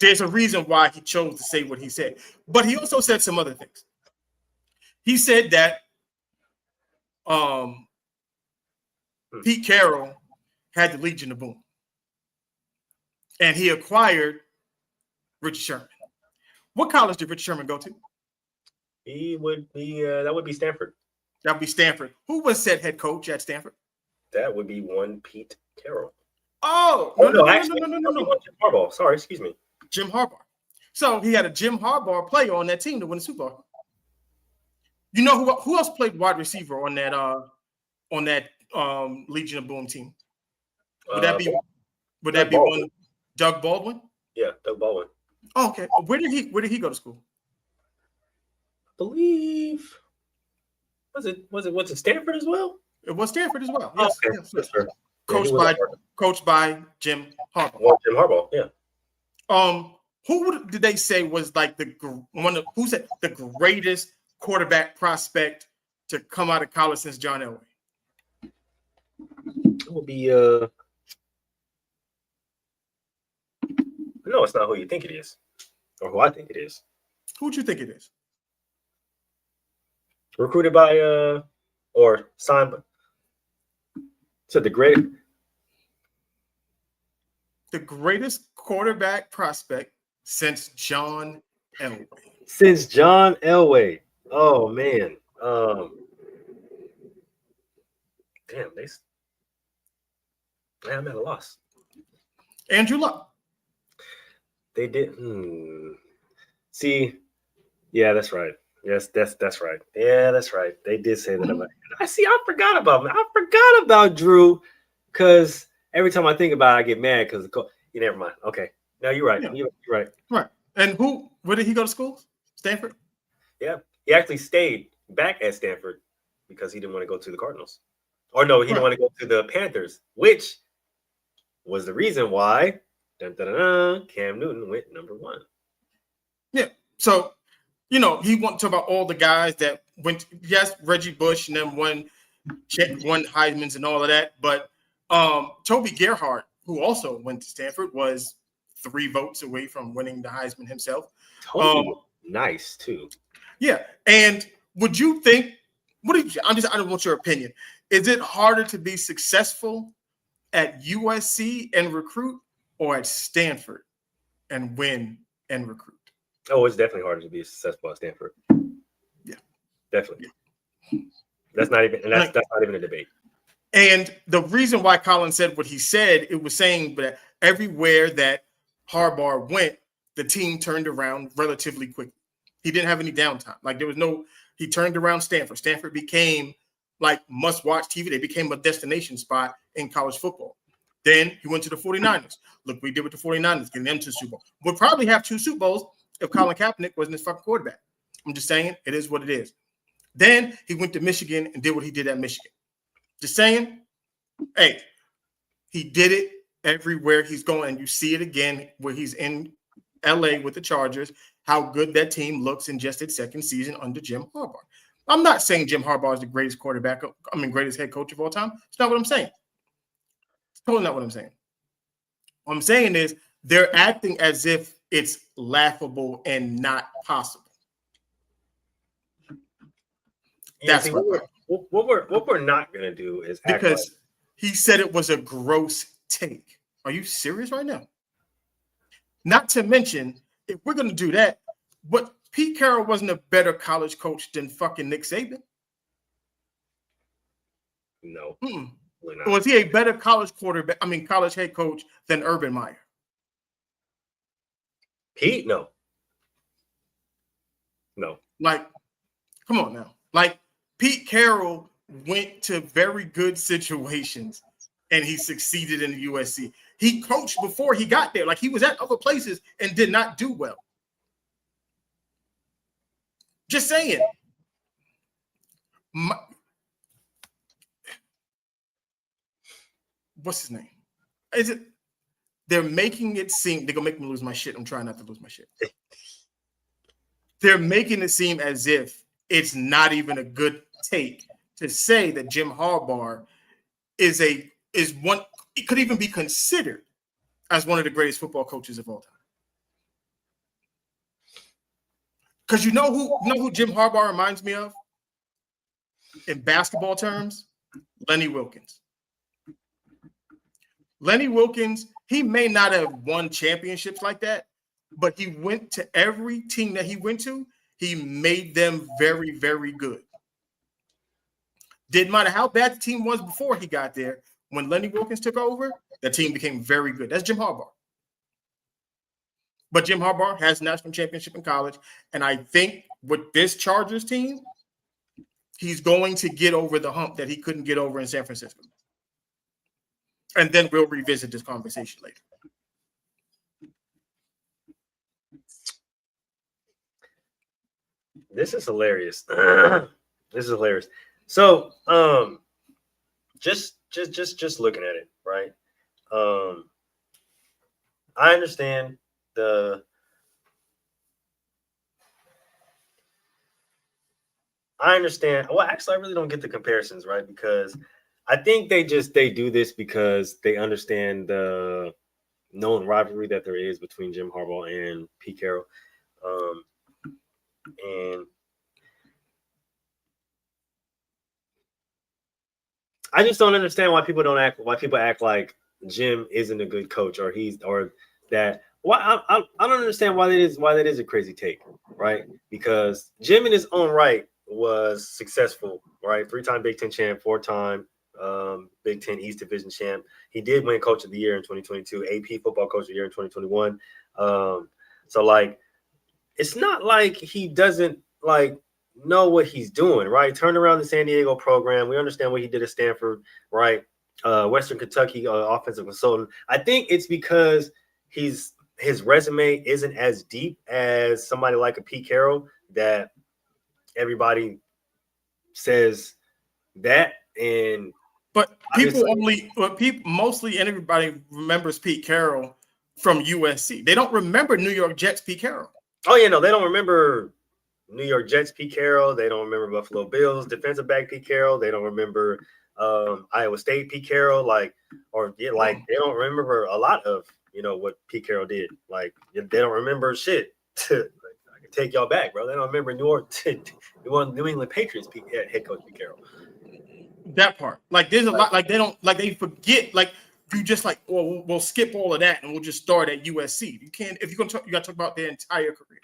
D: there's a reason why he chose to say what he said. But he also said some other things. He said that Pete Carroll had the Legion of Boom. And he acquired Richard Sherman. What college did Richard Sherman go to?
E: He would be that would be Stanford.
D: That would be Stanford. Who was said head coach at Stanford?
E: That would be one Pete Carroll.
D: No.
E: Jim Harbaugh. Sorry, excuse me.
D: Jim Harbaugh. So he had a Jim Harbaugh player on that team to win the Super Bowl. You know who else played wide receiver on that Legion of Boom team? Would that be one Doug Baldwin?
E: Yeah, Doug Baldwin.
D: Oh, okay. Where did he go to school?
E: I believe was it Stanford as well?
D: It was Stanford as well.
E: Yes,
D: Okay.
E: yes sir.
D: Coached by Jim Harbaugh.
E: Well, Jim Harbaugh, yeah.
D: Who did they say was like who said the greatest quarterback prospect to come out of college since John Elway?
E: It will be no, it's not who you think it is, or who I think it is.
D: Who'd you think it is?
E: Recruited by or signed to the
D: greatest quarterback prospect since John Elway.
E: Since John Elway. Oh man. Damn, I'm at a loss.
D: Andrew Luck.
E: They did. See, yeah, that's right. Yes, that's right. Yeah, that's right. They did say that about. I forgot about him. I forgot about Drew, because every time I think about it, I get mad because you never mind. Okay, no, you're right.
D: Yeah.
E: You're right.
D: Right. And where did he go to school? Stanford?
E: Yeah, he actually stayed back at Stanford because he didn't want to go to the Cardinals. Or no, he didn't want to go to the Panthers, which was the reason why Cam Newton went number 1.
D: Yeah. So, he went to about all the guys that went. Yes, Reggie Bush, and then won Heisman's and all of that. But Toby Gerhart, who also went to Stanford, was 3 votes away from winning the Heisman himself.
E: Toby nice too.
D: Yeah. And would you think? I don't want your opinion. Is it harder to be successful at USC and recruit, or at Stanford and win and recruit?
E: Oh, it's definitely harder to be successful at Stanford.
D: Yeah,
E: definitely. Yeah. That's not even a debate.
D: And the reason why Colin said what he said, it was saying that everywhere that Harbaugh went, the team turned around relatively quickly. He didn't have any downtime. Like he turned around Stanford. Stanford became like must-watch TV. They became a destination spot in college football. Then he went to the 49ers. Look what we did with the 49ers, getting them to the Super Bowl. We'll probably have 2 Super Bowls if Colin Kaepernick wasn't his fucking quarterback. I'm just saying, it is what it is. Then he went to Michigan and did what he did at Michigan. Just saying, hey, he did it everywhere he's going. And you see it again where he's in LA with the Chargers, how good that team looks in just its second season under Jim Harbaugh. I'm not saying Jim Harbaugh is the greatest greatest head coach of all time. It's not what I'm saying. It's totally not what I'm saying. What I'm saying is they're acting as if it's laughable and not possible. That's
E: what we're not gonna do is
D: because he said it was a gross take. Are you serious right now? Not to mention, if we're gonna do that, but Pete Carroll wasn't a better college coach than fucking Nick Saban.
E: No.
D: Was he a better college college head coach than Urban Meyer?
E: Pete, no.
D: Like, come on now. Like, Pete Carroll went to very good situations and he succeeded in the USC. He coached before he got there. Like, he was at other places and did not do well. Just saying. What's his name? They're making it seem, they're going to make me lose my shit. I'm trying not to lose my shit. They're making it seem as if it's not even a good take to say that Jim Harbaugh it could even be considered as one of the greatest football coaches of all time. Because you know who Jim Harbaugh reminds me of in basketball terms? Lenny Wilkins. Lenny Wilkins, he may not have won championships like that, but he went to every team that he went to, he made them very, very good. Didn't matter how bad the team was before he got there. When Lenny Wilkins took over, the team became very good. That's Jim Harbaugh. But Jim Harbaugh has a national championship in college. And I think with this Chargers team, he's going to get over the hump that he couldn't get over in San Francisco. And then we'll revisit this conversation later.
E: This is hilarious. This is hilarious. So, just looking at it, right? I understand well, actually, I really don't get the comparisons, right? Because I think they do this because they understand the known rivalry that there is between Jim Harbaugh and Pete Carroll. And I just don't understand why people act like Jim isn't a good coach or that. Why I don't understand why that is a crazy take, right? Because Jim in his own right was successful, right? 3-time Big Ten champ, 4-time Big Ten East Division champ. He did win Coach of the Year in 2022, AP Football Coach of the Year in 2021. So like, it's not like he doesn't like know what he's doing, right? Turned around the San Diego program. We understand what he did at Stanford, right? Western Kentucky offensive consultant. I think it's because his resume isn't as deep as somebody like a Pete Carroll that everybody says that. And
D: but mostly everybody remembers Pete Carroll from USC. They don't remember New York Jets Pete Carroll.
E: Oh yeah, no, they don't remember New York Jets Pete Carroll. They don't remember Buffalo Bills defensive back Pete Carroll. They don't remember Iowa State Pete Carroll. They don't remember a lot of what Pete Carroll did. Like they don't remember shit. I can take y'all back, bro. They don't remember New England Patriots head coach Pete Carroll.
D: That part, like there's a lot, like they forget, like you just like, well, we'll skip all of that and we'll just start at USC. You can't, if you're gonna talk, you got to talk about their entire career.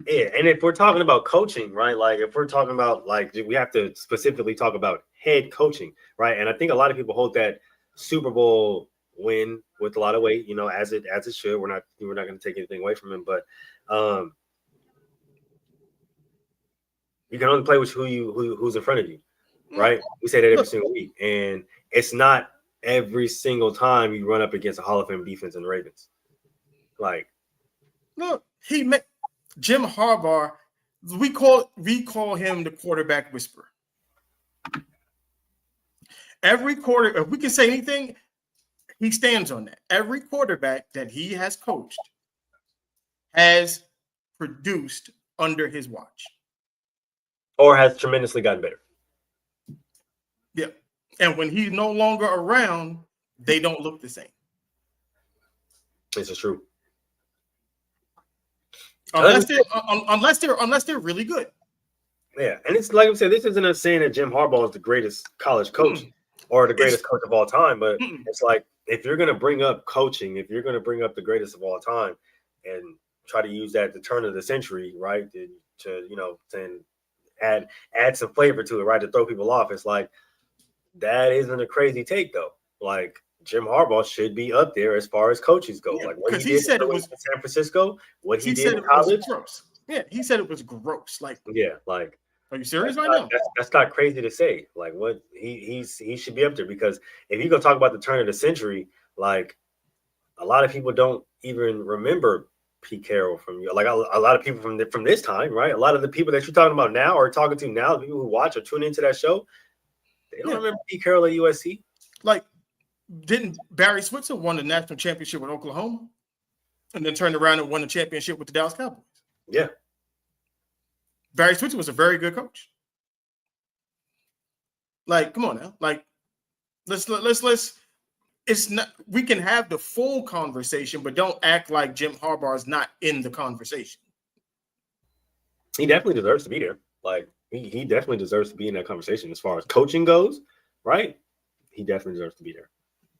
E: Yeah, and if we're talking about coaching, right? Like if we're talking about we have to specifically talk about head coaching, right? And I think a lot of people hold that Super Bowl win with a lot of weight, as it should. We're not going to take anything away from him, but you can only play with who's in front of you, right? We say that every single week, and it's not every single time you run up against a Hall of Fame defense in the Ravens. Like,
D: look, Jim Harbaugh. We call him the quarterback whisperer. Every quarter, if we can say anything, he stands on that. Every quarterback that he has coached has produced under his watch.
E: Or has tremendously gotten better.
D: Yeah. And when he's no longer around, they don't look the same.
E: This is true.
D: Unless they're really good.
E: Yeah. And it's like I said, this isn't us saying that Jim Harbaugh is the greatest college coach or the greatest coach of all time, but it's like, if you're going to bring up coaching, if you're going to bring up the greatest of all time and try to use that at the turn of the century, right, to add some flavor to it, right, to throw people off, it's like, that isn't a crazy take, though. Like, Jim Harbaugh should be up there as far as coaches go.
D: Yeah,
E: like, what
D: he said it was
E: in San Francisco, what he did in
D: college. Gross. Yeah, he said it was gross. Like,
E: yeah, like,
D: are you serious right now?
E: That's not crazy to say. Like, what he should be up there, because if you go talk about the turn of the century, like a lot of people don't even remember Pete Carroll from like a lot of people from this time, right? A lot of the people that you're talking about now or talking to now, the people who watch or tune into that show, they don't remember Pete Carroll at USC.
D: Like, didn't Barry Switzer won the national championship with Oklahoma, and then turned around and won the championship with the Dallas Cowboys?
E: Yeah.
D: Barry Switzer was a very good coach. Like, come on now. Like, let's. It's not. We can have the full conversation, but don't act like Jim Harbaugh is not in the conversation.
E: He definitely deserves to be there. Like, he definitely deserves to be in that conversation as far as coaching goes, right? He definitely deserves to be there.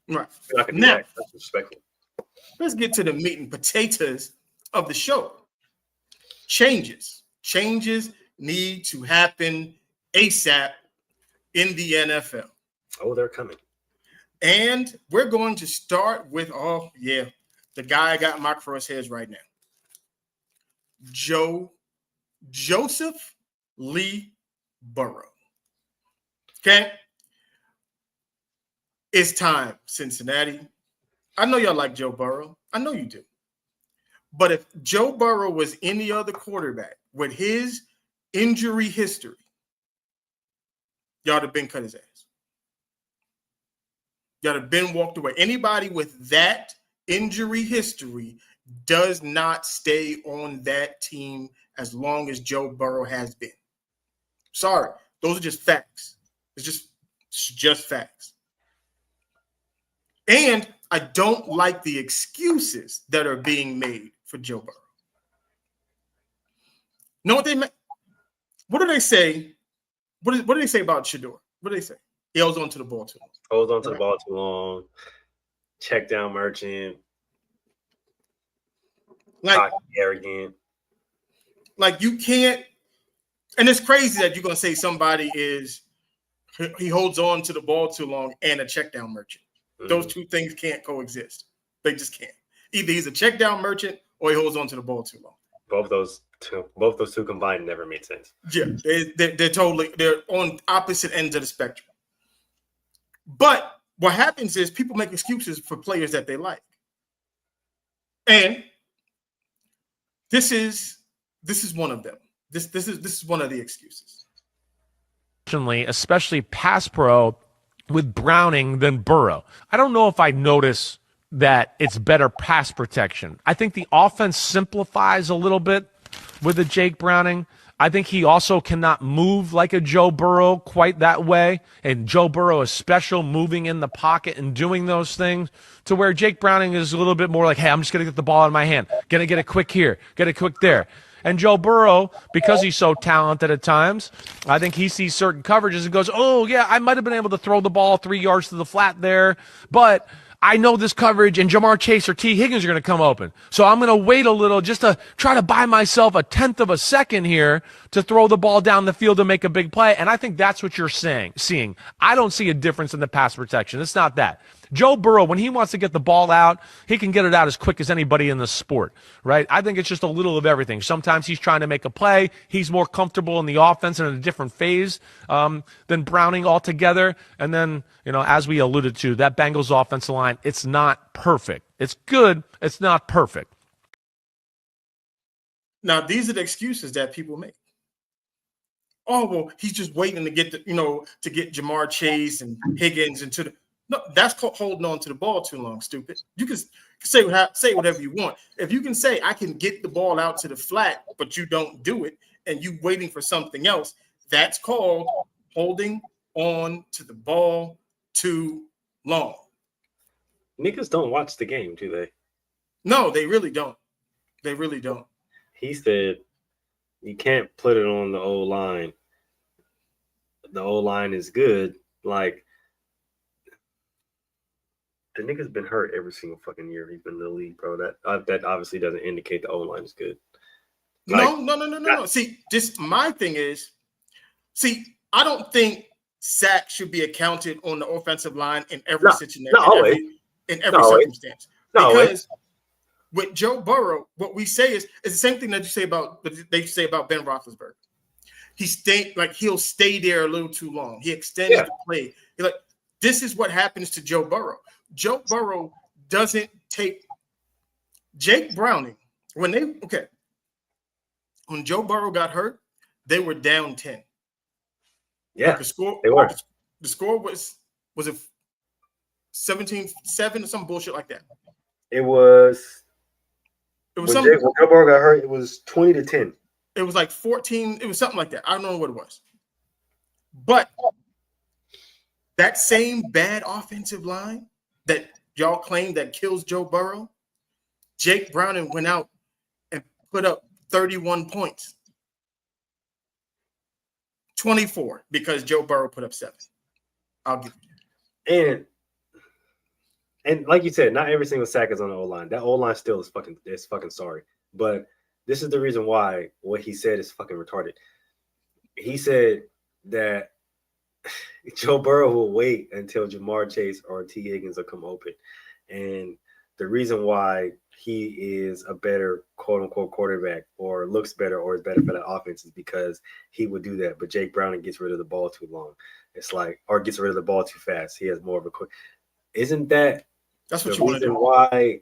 D: Right. Now, that's respectful. Let's get to the meat and potatoes of the show. Changes need to happen ASAP in the NFL.
E: Oh, they're coming.
D: And we're going to start with, the guy I got in my crosshairs right now. Joseph Lee Burrow. Okay? It's time, Cincinnati. I know y'all like Joe Burrow. I know you do. But if Joe Burrow was any other quarterback with his injury history, y'all have been cut his ass. Y'all have been walked away. Anybody with that injury history does not stay on that team as long as Joe Burrow has been. Sorry, those are just facts. It's just facts. And I don't like the excuses that are being made for Joe Burrow. Know what they meant? What do they say? What do they say about Shador? What do they say? He holds on to the ball too long.
E: Holds on to the ball too long. Check down merchant.
D: Like
E: arrogant.
D: Like you can't, and it's crazy that you're gonna say somebody he holds on to the ball too long and a check down merchant. Those two things can't coexist. They just can't. Either he's a check down merchant or he holds on to the ball too long.
E: Both those two combined never made sense.
D: Yeah, they're on opposite ends of the spectrum. But what happens is people make excuses for players that they like, and this is one of them. This is one of the excuses.
L: Especially pass pro with Browning than Burrow. I don't know if I notice that it's better pass protection. I think the offense simplifies a little bit with a Jake Browning. I think he also cannot move like a Joe Burrow quite that way. And Joe Burrow is special, moving in the pocket and doing those things, to where Jake Browning is a little bit more like, hey, I'm just going to get the ball out of my hand. Going to get it quick here, get it quick there. And Joe Burrow, because he's so talented at times, I think he sees certain coverages and goes, oh, yeah, I might have been able to throw the ball 3 yards to the flat there, but I know this coverage and Jamar Chase or T. Higgins are going to come open. So I'm going to wait a little just to try to buy myself a tenth of a second here to throw the ball down the field and make a big play. And I think that's what you're seeing. I don't see a difference in the pass protection. It's not that. Joe Burrow, when he wants to get the ball out, he can get it out as quick as anybody in the sport, right? I think it's just a little of everything. Sometimes he's trying to make a play. He's more comfortable in the offense and in a different phase than Browning altogether. And then, as we alluded to, that Bengals offensive line, it's not perfect. It's good. It's not perfect.
D: Now, these are the excuses that people make. Oh, well, he's just waiting to get to get Jamar Chase and Higgins into the. No, that's called holding on to the ball too long, stupid. You can say whatever you want. If you can say, I can get the ball out to the flat, but you don't do it, and you waiting for something else, that's called holding on to the ball too long.
E: Niggas don't watch the game, do they?
D: No, they really don't. They really don't.
E: He said, you can't put it on the O-line. The O-line is good. Like, the nigga's been hurt every single fucking year he's been in the league, bro. That obviously doesn't indicate the O-line is good. Like,
D: No. See, my thing is, I don't think sack should be accounted on the offensive line in every situation, in every circumstance. Because with Joe Burrow, what we say is the same thing that they say about Ben Roethlisberger. He'll stay there a little too long. He extends the play. This is what happens to Joe Burrow. Joe Burrow doesn't take Jake Browning when Joe Burrow got hurt, they were down 10.
E: Yeah,
D: the score was it 17-7 or some bullshit like that.
E: It was
D: when
E: Joe Burrow got hurt, it was 20-10.
D: It was like 14, it was something like that. I don't know what it was. But that same bad offensive line that y'all claim that kills Joe Burrow, Jake Browning went out and put up 31 points. 24 because Joe Burrow put up 7. I'll give
E: you. And like you said, not every single sack is on the O-line. That O-line still is fucking sorry. But this is the reason why what he said is fucking retarded. He said that Joe Burrow will wait until Jamar Chase or T. Higgins will come open. And the reason why he is a better quote-unquote quarterback or looks better or is better for that offense is because he would do that. But Jake Browning gets rid of the ball too long. It's like, or gets rid of the ball too fast. He has more of a quick. Isn't that's what the reason why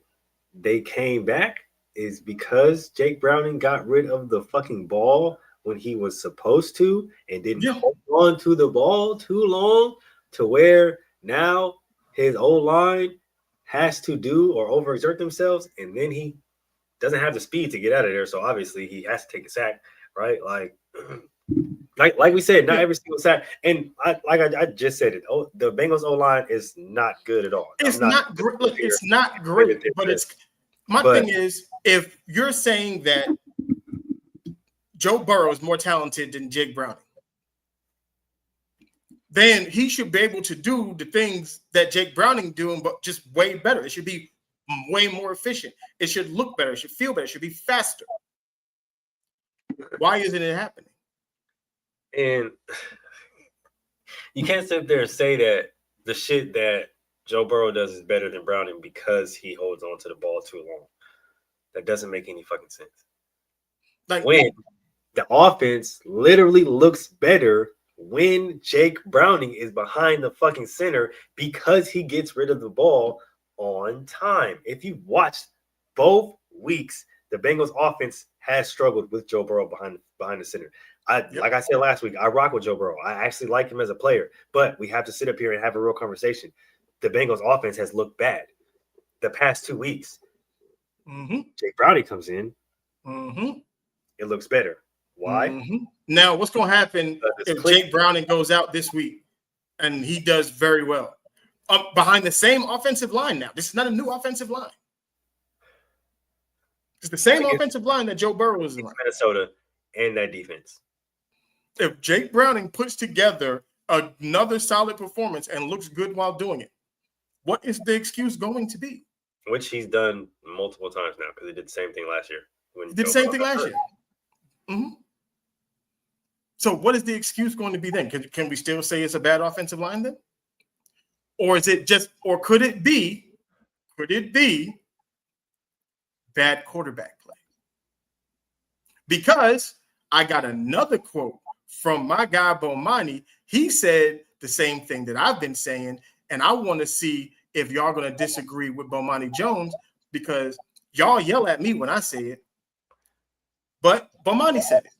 E: they came back is because Jake Browning got rid of the fucking ball when he was supposed to and didn't hold on to the ball too long to where now his O-line has to do or overexert themselves, and then he doesn't have the speed to get out of there. So obviously he has to take a sack, right? Like we said, not every single sack. And I just said it. Oh, the Bengals O-line is not good at all.
D: It's not great. Look, it's not great, but thing is, if you're saying that Joe Burrow is more talented than Jake Browning, then he should be able to do the things that Jake Browning doing, but just way better. It should be way more efficient. It should look better. It should feel better. It should be faster. Why isn't it happening?
E: And you can't sit there and say that the shit that Joe Burrow does is better than Browning because he holds on to the ball too long. That doesn't make any fucking sense.
D: Like
E: when the offense literally looks better when Jake Browning is behind the fucking center because he gets rid of the ball on time. If you watched both weeks, the Bengals offense has struggled with Joe Burrow behind the center. Like I said last week, I rock with Joe Burrow. I actually like him as a player, but we have to sit up here and have a real conversation. The Bengals offense has looked bad the past 2 weeks. Jake Browning comes in. It looks better. Why?
D: Now, what's going to happen if Jake Browning goes out this week and he does very well? Behind the same offensive line now. This is not a new offensive line. It's the same offensive line that Joe Burrow is in.
E: Minnesota and that defense.
D: If Jake Browning puts together another solid performance and looks good while doing it, what is the excuse going to be?
E: Which he's done multiple times now because he did the same thing last year.
D: He did the same thing last year. So what is the excuse going to be then? Can we still say it's a bad offensive line then? Or is it just, or could it be bad quarterback play? Because I got another quote from my guy Bomani. He said the same thing that I've been saying, and I want to see if y'all going to disagree with Bomani Jones, because y'all yell at me when I say it, but Bomani said it.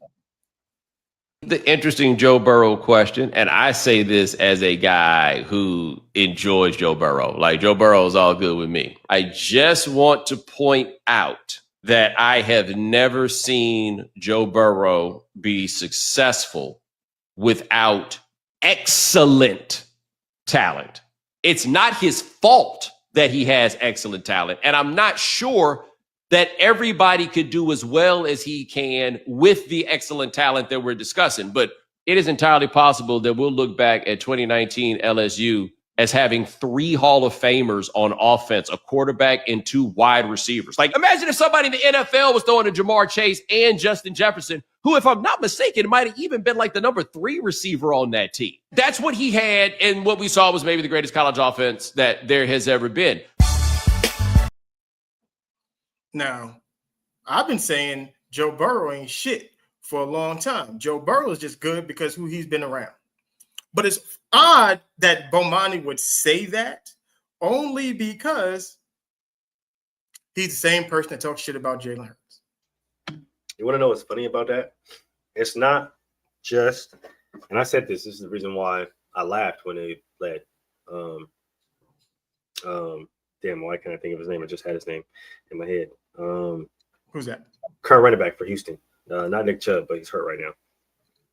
M: The interesting Joe Burrow question, and I say this as a guy who enjoys Joe Burrow. Like, Joe Burrow is all good with me. I just want to point out that I have never seen Joe Burrow be successful without excellent talent. It's not his fault that he has excellent talent, and I'm not sure that everybody could do as well as he can with the excellent talent that we're discussing. But it is entirely possible that we'll look back at 2019 LSU as having 3 Hall of Famers on offense, a quarterback and 2 wide receivers. Like, imagine if somebody in the NFL was throwing to Jamar Chase and Justin Jefferson, who, if I'm not mistaken, might have even been like the number 3 receiver on that team. That's what he had, and what we saw was maybe the greatest college offense that there has ever been.
D: Now, I've been saying Joe Burrow ain't shit for a long time. Joe Burrow is just good because who he's been around. But it's odd that Bomani would say that only because he's the same person that talks shit about Jalen Hurts.
E: You want to know what's funny about that? It's not just, and I said this is the reason why I laughed when they led. Damn, why can't I think of his name? I just had his name in my head.
D: Who's that?
E: Current running back for Houston. Not Nick Chubb, but he's hurt right now.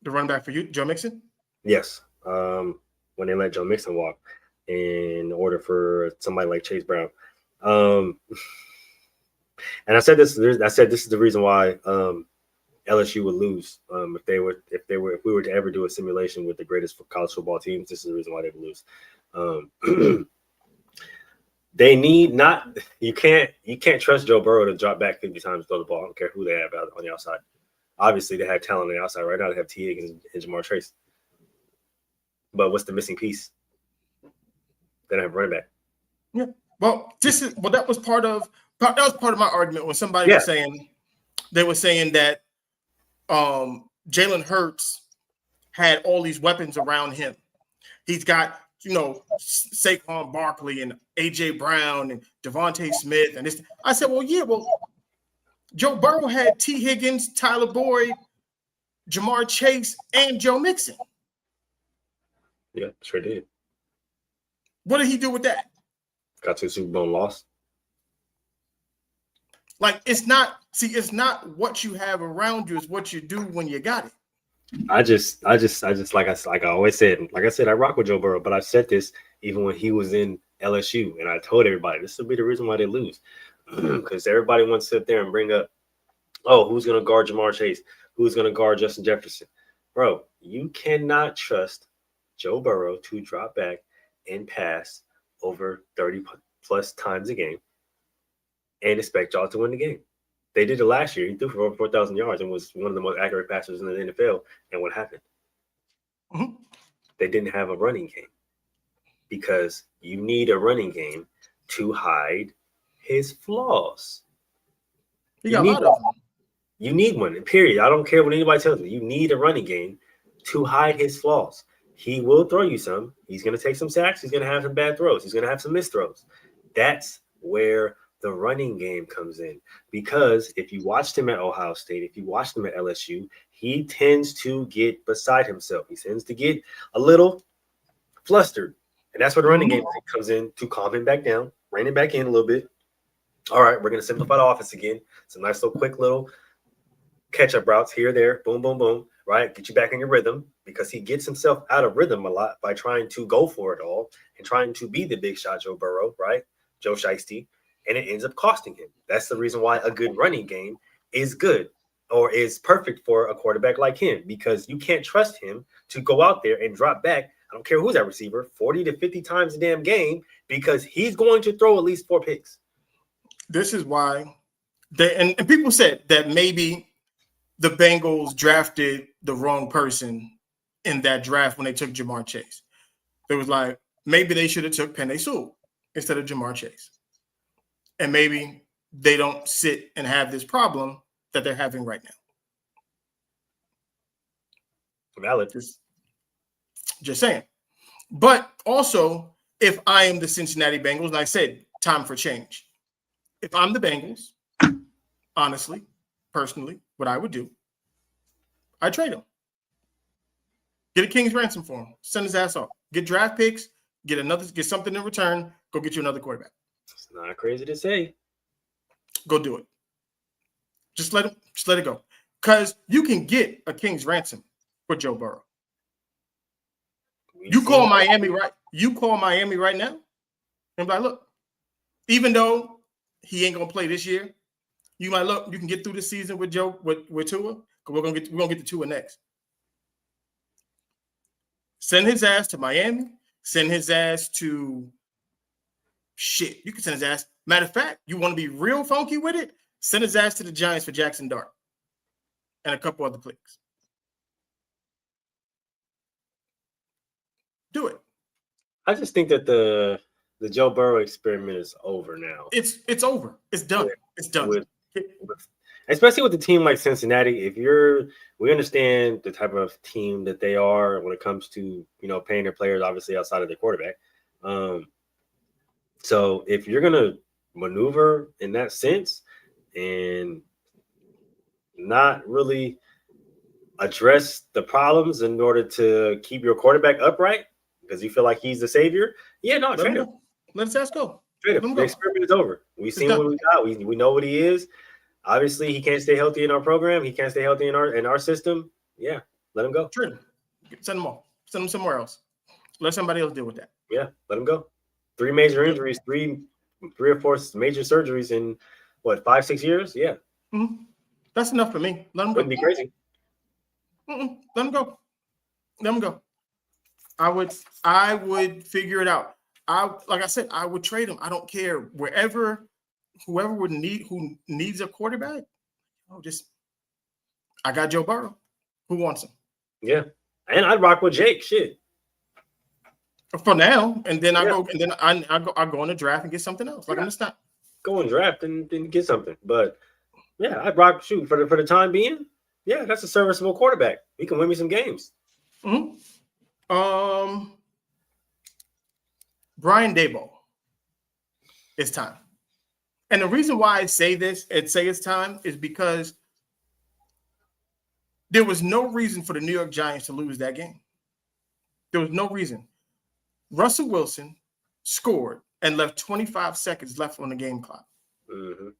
D: The running back for you, Joe Mixon?
E: Yes. When they let Joe Mixon walk in order for somebody like Chase Brown. And I said this is the reason why LSU would lose. If we were to ever do a simulation with the greatest college football teams, this is the reason why they would lose. They need not. You can't trust Joe Burrow to drop back 50 times, throw the ball. I don't care who they have out on the outside. Obviously, they have talent on the outside right now. They have T. Higgins and Jamar Chase. But what's the missing piece? They don't have running back.
D: Yeah. Well, that was part of my argument when somebody was saying they were saying that Jalen Hurts had all these weapons around him. He's got, Saquon Barkley and A.J. Brown and Devontae Smith. And this. I said, Joe Burrow had T. Higgins, Tyler Boyd, Jamar Chase, and Joe Mixon.
E: Yeah, sure did.
D: What did he do with that?
E: Got to the Super Bowl and lost.
D: Like, it's not what you have around you, it's what you do when you got it.
E: I just like I always said, like I said, I rock with Joe Burrow, but I've said this even when he was in LSU, and I told everybody this will be the reason why they lose, because everybody wants to sit there and bring up, who's going to guard Jamar Chase, who's going to guard Justin Jefferson, bro. You cannot trust Joe Burrow to drop back and pass over 30 plus times a game and expect y'all to win the game. They did it last year. He threw for over 4,000 yards and was one of the most accurate passers in the NFL. And what happened?
D: Mm-hmm.
E: They didn't have a running game because you need a running game to hide his flaws.
D: You got a lot of them.
E: You need one, period. I don't care what anybody tells you. You need a running game to hide his flaws. He will throw you some. He's going to take some sacks. He's going to have some bad throws. He's going to have some missed throws. That's where the running game comes in. Because if you watched him at Ohio State, if you watched him at LSU, he tends to get beside himself. He tends to get a little flustered. And that's where the running game comes in to calm him back down, rein him back in a little bit. All right, we're going to simplify the offense again. Some nice little quick little catch-up routes here, there, boom, boom, boom, right? Get you back in your rhythm because he gets himself out of rhythm a lot by trying to go for it all and trying to be the big shot Joe Burrow, right? Joe Shiesty, and it ends up costing him. That's the reason why a good running game is good or is perfect for a quarterback like him because you can't trust him to go out there and drop back. I don't care who's that receiver, 40 to 50 times a damn game because he's going to throw at least 4 picks.
D: This is why they and people said that maybe the Bengals drafted the wrong person in that draft when they took Jamar Chase. It was like maybe they should have took Penei Sewell instead of Jamar Chase. And maybe they don't sit and have this problem that they're having right now.
E: Valid.
D: Just saying. But also, if I am the Cincinnati Bengals, and I said time for change. If I'm the Bengals, honestly, personally, what I would do, I trade him. Get a king's ransom for him. Send his ass off. Get draft picks. Get something in return. Go get you another quarterback.
E: It's not crazy to say.
D: Go do it. Just let it go. Because you can get a king's ransom for Joe Burrow. You call Miami right now, and be like, look, even though he ain't gonna play this year, you can get through the season with Tua, because we're gonna get to Tua next. Send his ass to Miami. Send his ass to shit. You can send his ass. Matter of fact, you want to be real funky with it? Send his ass to the Giants for Jackson Dart and a couple other picks. Do it.
E: I just think that the Joe Burrow experiment is over now.
D: It's over. It's done. It's done.
E: Especially with a team like Cincinnati, we understand the type of team that they are when it comes to paying their players, obviously outside of their quarterback. So if you're gonna maneuver in that sense and not really address the problems in order to keep your quarterback upright because you feel like he's the savior, trade him.
D: Let his ass go.
E: Trade him. The experiment is over. We've seen what we got. We know what he is. Obviously, he can't stay healthy in our program. He can't stay healthy in our system. Yeah, let him go.
D: Trade him. Send him off. Send him somewhere else. Let somebody else deal with that.
E: Yeah, let him go. 3 major injuries, three or four major surgeries in 5-6 years. Yeah,
D: that's enough for me. Let him go.
E: Wouldn't be crazy.
D: Let him go. Let him go. I would figure it out. Like I said, I would trade him. I don't care whoever who needs a quarterback. I got Joe Burrow. Who wants him?
E: Yeah, and I'd rock with Jake. Shit.
D: For now, and then I go on the draft and get something else. Like I'm just not
E: go and draft and get something. But yeah, I'd rock for the time being. Yeah, that's a serviceable quarterback. He can win me some games.
D: Brian Daboll. It's time. And the reason why I say this and say it's time is because there was no reason for the New York Giants to lose that game. There was no reason. Russell Wilson scored and left 25 seconds left on the game clock. And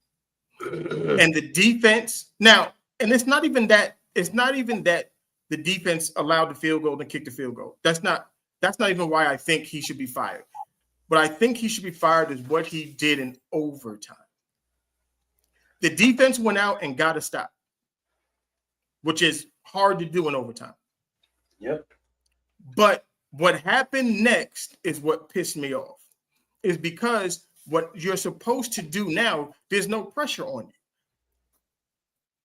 D: the defense now, and it's not even that the defense allowed the field goal and kicked the field goal. That's not even why I think he should be fired. What I think he should be fired is what he did in overtime. The defense went out and got a stop, which is hard to do in overtime.
E: Yep.
D: But What happened next is what pissed me off. Is because what you're supposed to do now, there's no pressure on you.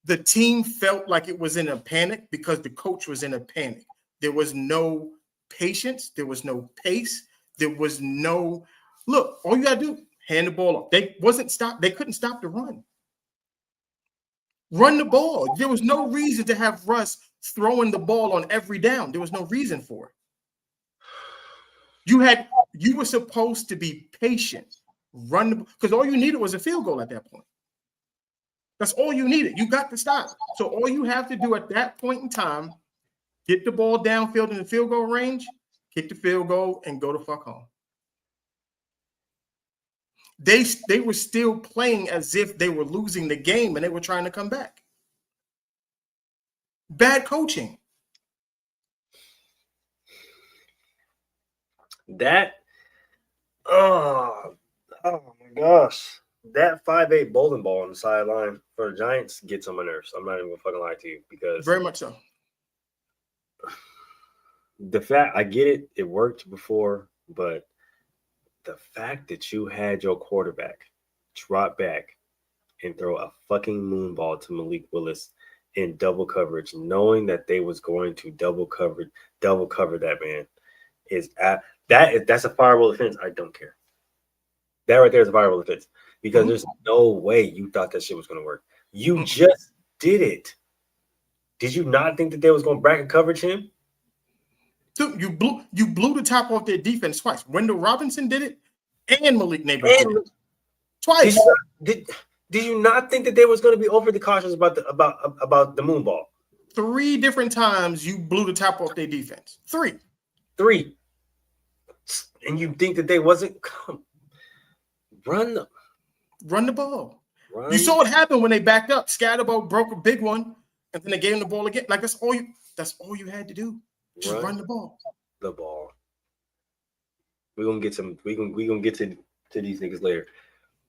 D: The team felt like it was in a panic because the coach was in a panic. There was no patience. There was no pace. There was no look. All you gotta do, hand the ball off. They couldn't stop the run. Run the ball. There was no reason to have Russ throwing the ball on every down. There was no reason for it. You were supposed to be patient. Because all you needed was a field goal at that point. That's all you needed. You got to stop. So all you have to do at that point in time, get the ball downfield in the field goal range, kick the field goal, and go the fuck home. They were still playing as if they were losing the game and they were trying to come back. Bad coaching.
E: Oh my gosh. That 5'8" bowling ball on the sideline for the Giants gets on my nerves. I'm not even gonna fucking lie to you because
D: very much so.
E: The fact I get it, it worked before, but the fact that you had your quarterback drop back and throw a fucking moon ball to Malik Willis in double coverage, knowing that they was going to double cover that man that's a fireable offense. I don't care. That right there is a fireable offense. Because there's no way you thought that shit was going to work. You just did it. Did you not think that they was going to bracket coverage him?
D: Dude, you blew the top off their defense twice. Wendell Robinson did it, and Malik Neighbors did it. Twice.
E: Did you not think that they was going to be overly cautious about the moon ball?
D: 3 different times you blew the top off their defense. 3.
E: And you think that they wasn't run the
D: ball. You saw what happened when they backed up. Scatterbo broke a big one, and then they gave him the ball again. Like that's all you had to do. Just run the ball.
E: The ball. We're gonna get to these niggas later.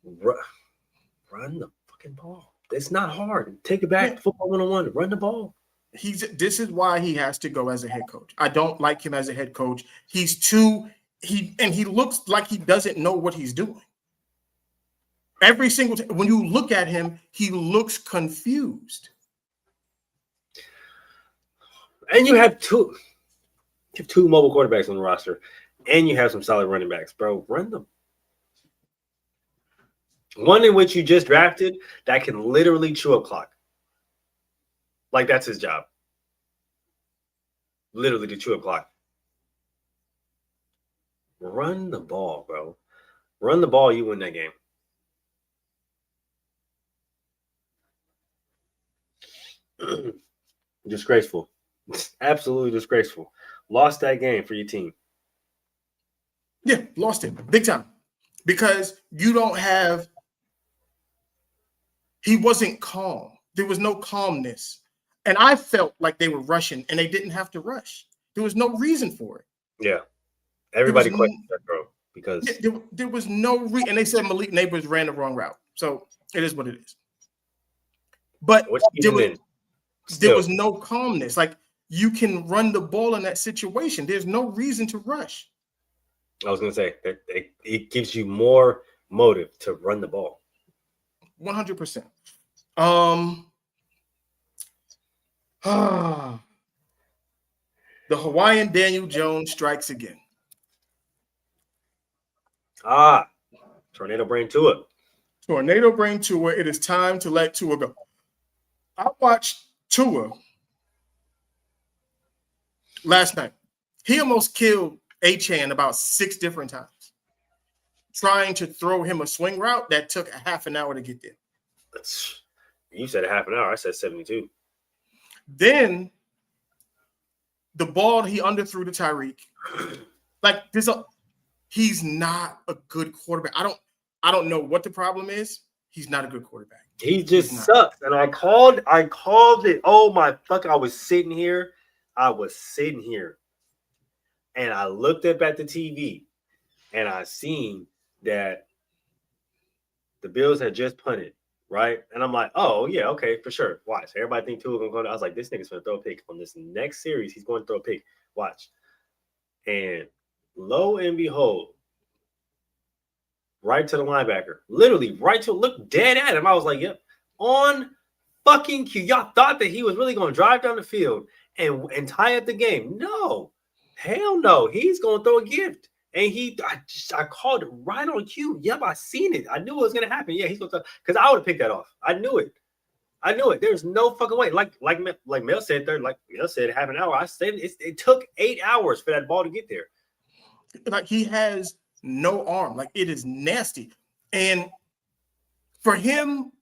E: Run the fucking ball. It's not hard. Take it back. Football 101. Run the ball.
D: This is why he has to go as a head coach. I don't like him as a head coach. He looks like he doesn't know what he's doing. Every single time when you look at him, he looks confused.
E: And you have two mobile quarterbacks on the roster, and you have some solid running backs, bro. Run them. One in which you just drafted that can literally chew up clock. Like that's his job. Literally to chew up clock. Run the ball, bro. Run the ball, you win that game. Disgraceful. Absolutely disgraceful. Lost that game for your team.
D: Yeah, lost it big time. Because you don't have he wasn't calm. There was no calmness. And I felt like they were rushing and they didn't have to rush. There was no reason for it.
E: Yeah. Everybody questioned that, bro. Because
D: there was no reason. And they said Malik Neighbors ran the wrong route. So it is what it is. But there was no calmness. Like you can run the ball in that situation. There's no reason to rush.
E: I was going to say that it gives you more motive to run the ball.
D: 100%. The Hawaiian Daniel Jones strikes again.
E: Tornado brain Tua.
D: Tornado brain Tua. It is time to let Tua go. I watched Tua last night. He almost killed Achane about 6 different times, trying to throw him a swing route that took a half an hour to get there.
E: You said a half an hour. I said 72.
D: Then the ball he underthrew to Tyreek. Like he's not a good quarterback. I don't know what the problem is. He's not a good quarterback.
E: He just sucks. And I called it. Oh my fuck. I was sitting here. And I looked up at the TV and I seen that the Bills had just punted, right? And I'm like, oh yeah, okay, for sure. Watch. Everybody think Tua gonna go. I was like, this nigga's gonna throw a pick on this next series. He's going to throw a pick. Watch. And lo and behold, right to the linebacker, literally right to look dead at him. I was like, yep, on fucking cue. Y'all thought that he was really going to drive down the field and tie up the game. No, hell no. He's going to throw a gift. And I called it right on cue. Yep, I seen it. I knew it was going to happen. Yeah, he's going to, because I would have picked that off. I knew it. There's no fucking way. Like Mel said there, like Mel said, half an hour. I said it took 8 hours for that ball to get there.
D: Like, he has no arm. Like, it is nasty. And for him,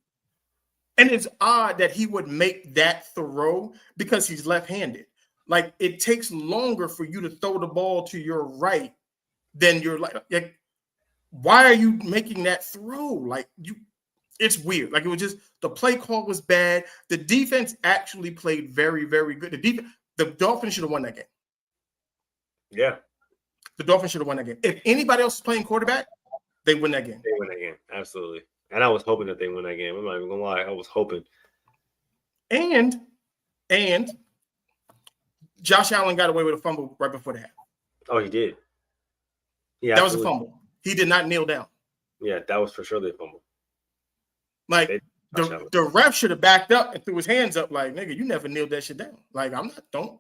D: and it's odd that he would make that throw because he's left-handed. Like, it takes longer for you to throw the ball to your right than your like why are you making that throw? Like, it's weird. Like, it was just, the play call was bad. The defense actually played very, very good. The Dolphins should have won that game.
E: Yeah.
D: The Dolphins should have won that game. If anybody else is playing quarterback, they win that game.
E: They win that game. Absolutely. And I was hoping that they win that game. I'm not even gonna lie. I was hoping. And Josh Allen got away with a fumble right before the half. Oh, he did. Yeah,
D: that was a fumble. He did not kneel down.
E: Yeah, that was for sure the fumble.
D: Like, the ref should have backed up and threw his hands up like, nigga, you never kneeled that shit down. Like, don't.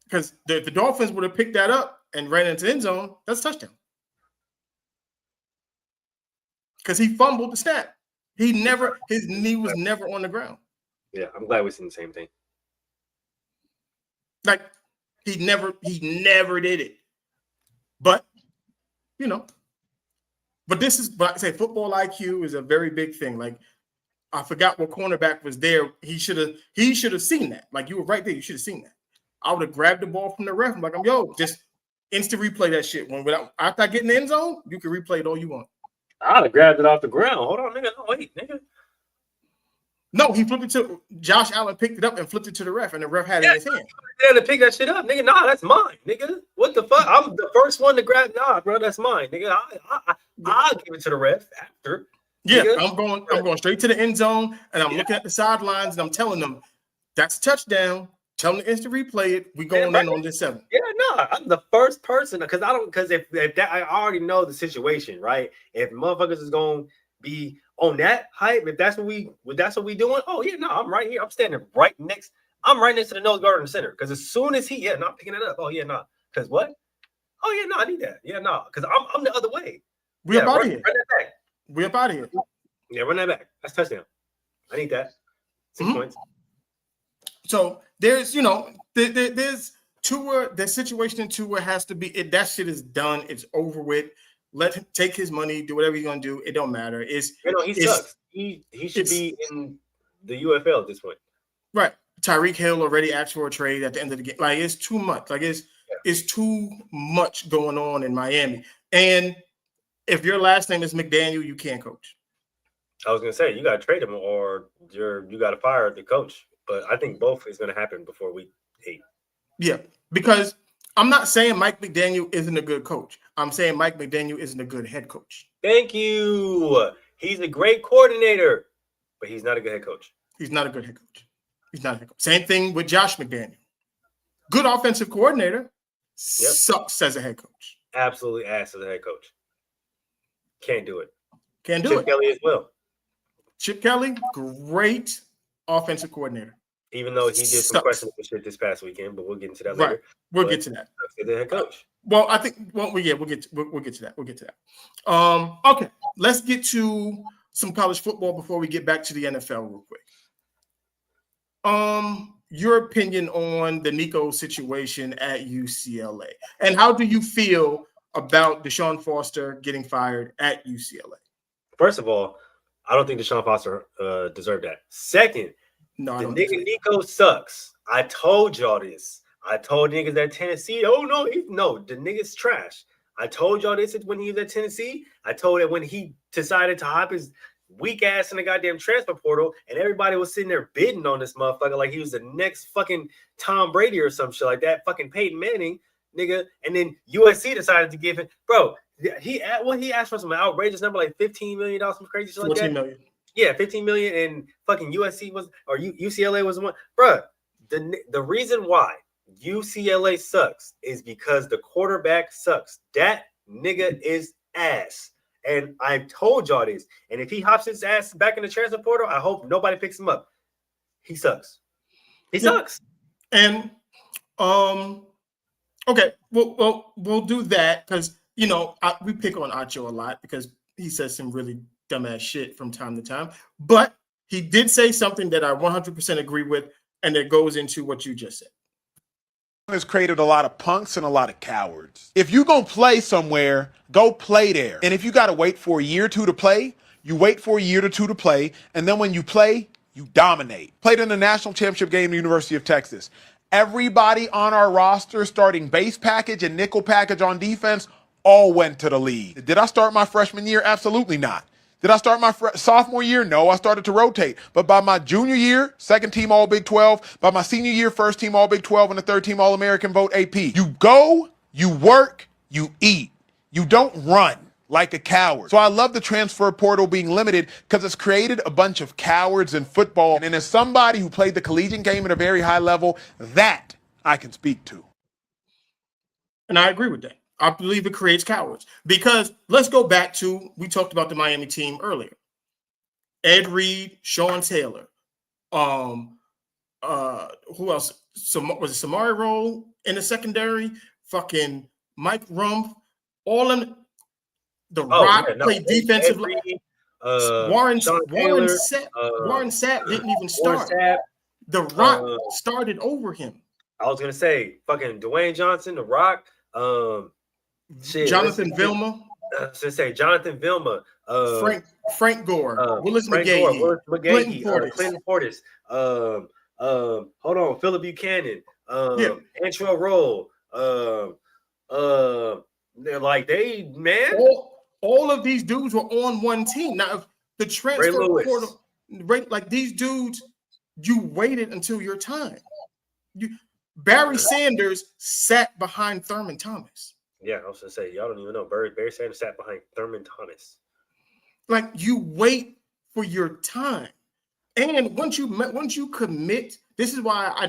D: Because the Dolphins would have picked that up and ran into the end zone. That's a touchdown. Because he fumbled the snap. His knee was never on the ground.
E: Yeah, I'm glad we seen the same thing.
D: Like, he never did it. But, but I say football IQ is a very big thing. Like, I forgot what cornerback was there. He should have seen that. Like, you were right there. You should have seen that. I would have grabbed the ball from the ref. I'm like, just instant replay that shit. After I get in the end zone, you can replay it all you want.
E: I'd have grabbed it off the ground. Hold on, nigga. No, wait, nigga.
D: No, he flipped it to Josh Allen, picked it up and flipped it to the ref, and the ref had it in his hand.
E: Yeah, to pick that shit up, nigga. Nah, that's mine, nigga. What the fuck? I'm the first one to grab. Nah, bro, that's mine, nigga. I'll give it to the ref after.
D: Yeah,
E: nigga.
D: I'm going straight to the end zone, and I'm looking at the sidelines, and I'm telling them that's a touchdown. Tell them to instant replay it. We going in on this 7.
E: Yeah, no, I'm the first person because if that I already know the situation, right? If motherfuckers is gonna be on that hype, if that's what we doing, oh yeah, no, I'm right here. I'm standing right next. I'm right next to the nose guard in the center. Because as soon as I'm picking it up. Oh yeah, no. Because what? Oh yeah, no, I need that. Yeah, no, because I'm the other way.
D: We up out of here.
E: Run that back.
D: We up out of here.
E: Yeah, run that back. That's touchdown. I need that. 6 points.
D: So there's, there's Tua, the situation in Tua has to be, that shit is done. It's over with. Let him take his money, do whatever he's going to do. It don't matter.
E: He sucks. He should be in the UFL at this point.
D: Right. Tyreek Hill already asked for a trade at the end of the game. Like, it's too much. Like, it's too much going on in Miami. And if your last name is McDaniel, you can't coach.
E: I was going to say, you got to trade him or you got to fire the coach. But I think both is going to happen before week 8.
D: Yeah, because I'm not saying Mike McDaniel isn't a good coach. I'm saying Mike McDaniel isn't a good head coach.
E: Thank you. He's a great coordinator, but he's not a good head coach.
D: He's not a good head coach. He's not a head coach. Same thing with Josh McDaniel. Good offensive coordinator, sucks as a head coach.
E: Absolutely ass as a head coach. Can't do it.
D: Can't do it.
E: Chip Kelly as well. Chip
D: Kelly, great offensive coordinator.
E: Even though he did some questionable shit this past weekend, but we'll get into that later.
D: Right. We'll get to that.
E: The head coach.
D: Well, I think we'll get to that. We'll get to that. Okay, let's get to some college football before we get back to the NFL real quick. Your opinion on the Nico situation at UCLA, and how do you feel about Deshaun Foster getting fired at UCLA?
E: First of all, I don't think Deshaun Foster deserved that. Second,
D: no,
E: the nigga Nico sucks. I told y'all this. I told niggas at Tennessee, the nigga's trash. I told y'all this when he was at Tennessee. I told it when he decided to hop his weak ass in the goddamn transfer portal, and everybody was sitting there bidding on this motherfucker like he was the next fucking Tom Brady or some shit like that, fucking Peyton Manning, nigga. And then USC decided to give him, bro. He asked for some outrageous number, like $15 million, some crazy shit like that.
D: 14 million.
E: Yeah, $15 million, and fucking UCLA was the one, bro. The reason why UCLA sucks is because the quarterback sucks. That nigga is ass. And I've told y'all this. And if he hops his ass back in the transfer portal, I hope nobody picks him up. He sucks. He sucks.
D: And okay, we'll do that because we pick on Acho a lot because he says some really dumbass shit from time to time. But he did say something that I 100% agree with, and it goes into what you just said.
J: Has created a lot of punks and a lot of cowards. If you gonna play somewhere, go play there. And if you gotta wait for a year or two to play, you wait for a year or two to play, and then when you play, you dominate. Played in the national championship game at the University of Texas. Everybody on our roster, starting base package and nickel package on defense, all went to the league. Did I start my freshman year? Absolutely not. Did I start my sophomore year? No, I started to rotate. But by my junior year, second team All Big 12. By my senior year, first team All Big 12 and the third team All American vote AP. You go, you work, you eat. You don't run like a coward. So I love the transfer portal being limited because it's created a bunch of cowards in football. And as somebody who played the collegiate game at a very high level, that I can speak to.
D: And I agree with that. I believe it creates cowards because let's go back to, we talked about the Miami team earlier. Ed Reed, Sean Taylor, who else? Was it Samari Rolle in the secondary? Fucking Mike Rumpf, all of them. The Rock played defensive. Warren Sapp didn't even start. The Rock started over him.
E: I was gonna say fucking Dwayne Johnson, The Rock.
D: Jonathan Vilma.
E: Jonathan Vilma.
D: Frank Gore. Willis
E: McGahee.
D: Clinton
E: Portis. Hold on. Philip Buchanan. Antrell Roll. They're like
D: all of these dudes were on one team. Now, if the transfer portal, like these dudes, you waited until your time. Barry Sanders sat behind Thurman Thomas.
E: Yeah, I was gonna say y'all don't even know. Barry Sanders sat behind Thurman Thomas.
D: Like you wait for your time, and once you commit, this is why I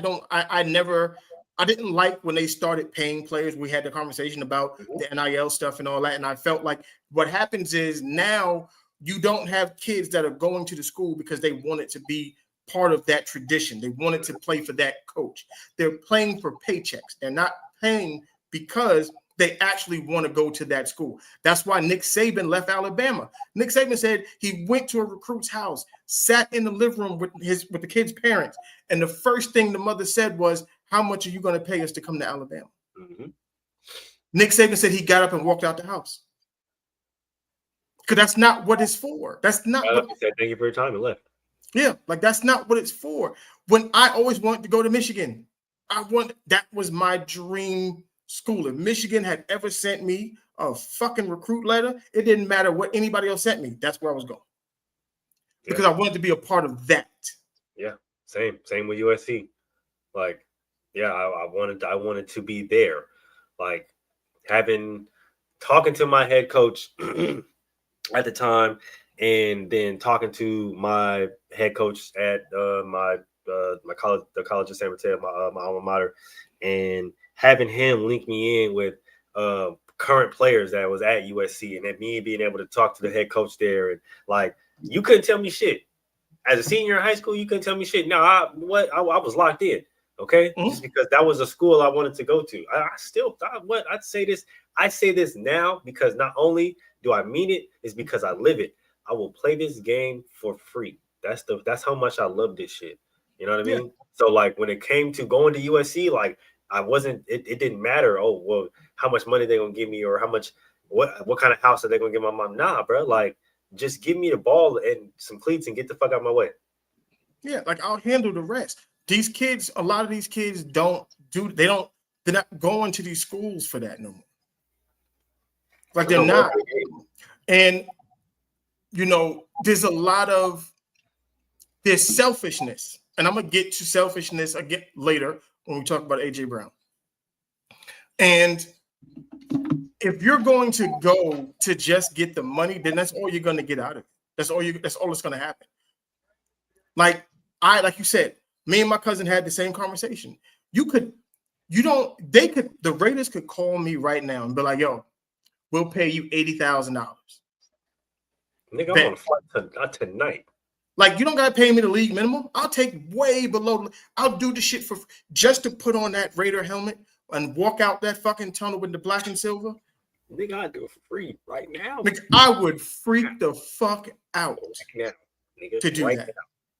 D: didn't like when they started paying players. We had the conversation about the NIL stuff and all that, and I felt like what happens is now you don't have kids that are going to the school because they want it to be part of that tradition. They wanted to play for that coach. They're playing for paychecks. They're not paying because they actually want to go to that school. That's why Nick Saban left Alabama. Nick Saban said he went to a recruit's house, sat in the living room with the kid's parents, and the first thing the mother said was, "How much are you going to pay us to come to Alabama?" Mm-hmm. Nick Saban said he got up and walked out the house. Because that's not what it's for. That's not.
E: He said, "Thank you for your time," and left.
D: Yeah, like that's not what it's for. When I always wanted to go to Michigan, that was my dream school. If Michigan had ever sent me a fucking recruit letter, it didn't matter what anybody else sent me. That's where I was going. Because I wanted to be a part of that.
E: Yeah, same with USC. Like, yeah, I wanted to be there. Like talking to my head coach at the time, and then talking to my head coach at my college, the College of San Mateo, my alma mater, and having him link me in with current players that was at USC, and then me being able to talk to the head coach there, and like you couldn't tell me shit. As a senior in high school, you couldn't tell me shit. No, I was locked in. Okay, just because that was a school I wanted to go to. I'd say this. I say this now because not only do I mean it, it's because I live it. I will play this game for free. That's how much I love this shit. You know what I mean? Yeah. So like when it came to going to USC, like it didn't matter. Oh, well, how much money they gonna give me, or what kind of house are they gonna give my mom? Nah, bro. Like just give me the ball and some cleats and get the fuck out of my way.
D: Yeah, like I'll handle the rest. These kids, a lot of these kids they're not going to these schools for that no more. Like they're not. And there's selfishness. And I'm gonna get to selfishness again later when we talk about AJ Brown. And if you're going to go to just get the money, then that's all you're gonna get out of it. That's all that's gonna happen. Like you said, me and my cousin had the same conversation. You The Raiders could call me right now and be like, yo, we'll pay you $80,000.
E: Nigga, I'm on a flight tonight.
D: Like, you don't gotta pay me the league minimum. I'll take way below. I'll do the shit for just to put on that Raider helmet and walk out that fucking tunnel with the black and silver.
E: Nigga, I'd do it for free right now.
D: Nigga, I would freak the fuck out
E: now, nigga,
D: to do
E: right
D: that.
E: Now.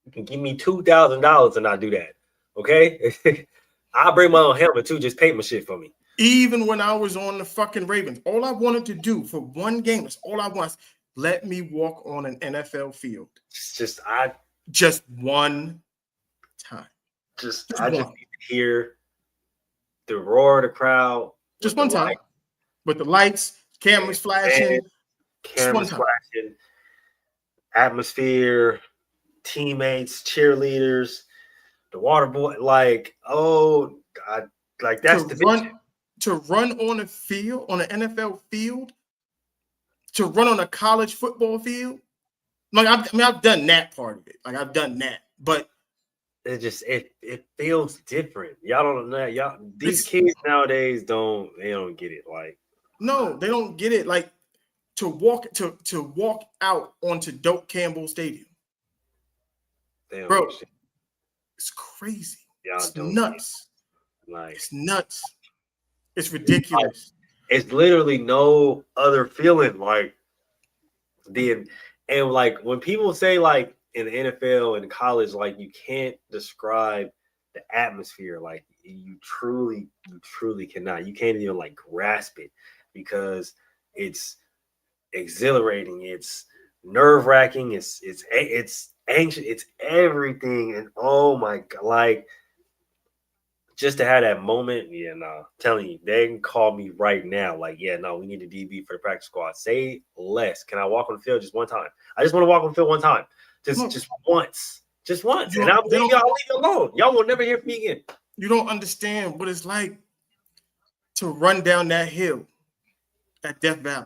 E: You can give me $2,000 and not do that. Okay? I'll bring my own helmet too. Just pay my shit for me.
D: Even when I was on the fucking Ravens, all I wanted to do for one game is all I want. Let me walk on an NFL field. Just one time.
E: I just need to hear the roar of the crowd.
D: Just one time. With the lights, cameras flashing.
E: Cameras flashing. Atmosphere, teammates, cheerleaders, the water boy. Like, oh God, like that's
D: to run on a field, on an NFL field, to run on a college football field. Like I've done that part of it. Like I've done that, but
E: it feels different. Y'all don't know. These kids nowadays don't get it. Like
D: no, they don't get it. Like to walk out onto Doak Campbell Stadium, bro. It's crazy. It's nuts.
E: Like
D: it's nuts. It's ridiculous.
E: It's literally no other feeling like and like when people say like in the NFL and college, like you can't describe the atmosphere. Like you truly cannot. You can't even like grasp it because it's exhilarating. It's nerve-wracking. It's anxious. It's everything. And oh my God, like just to have that moment, telling you, they can call me right now. Like, we need a DB for the practice squad. Say less. Can I walk on the field just one time? I just want to walk on the field one time. Just once. Just once. And I'll leave you alone. Y'all will never hear from me again.
D: You don't understand what it's like to run down that hill at Death Valley.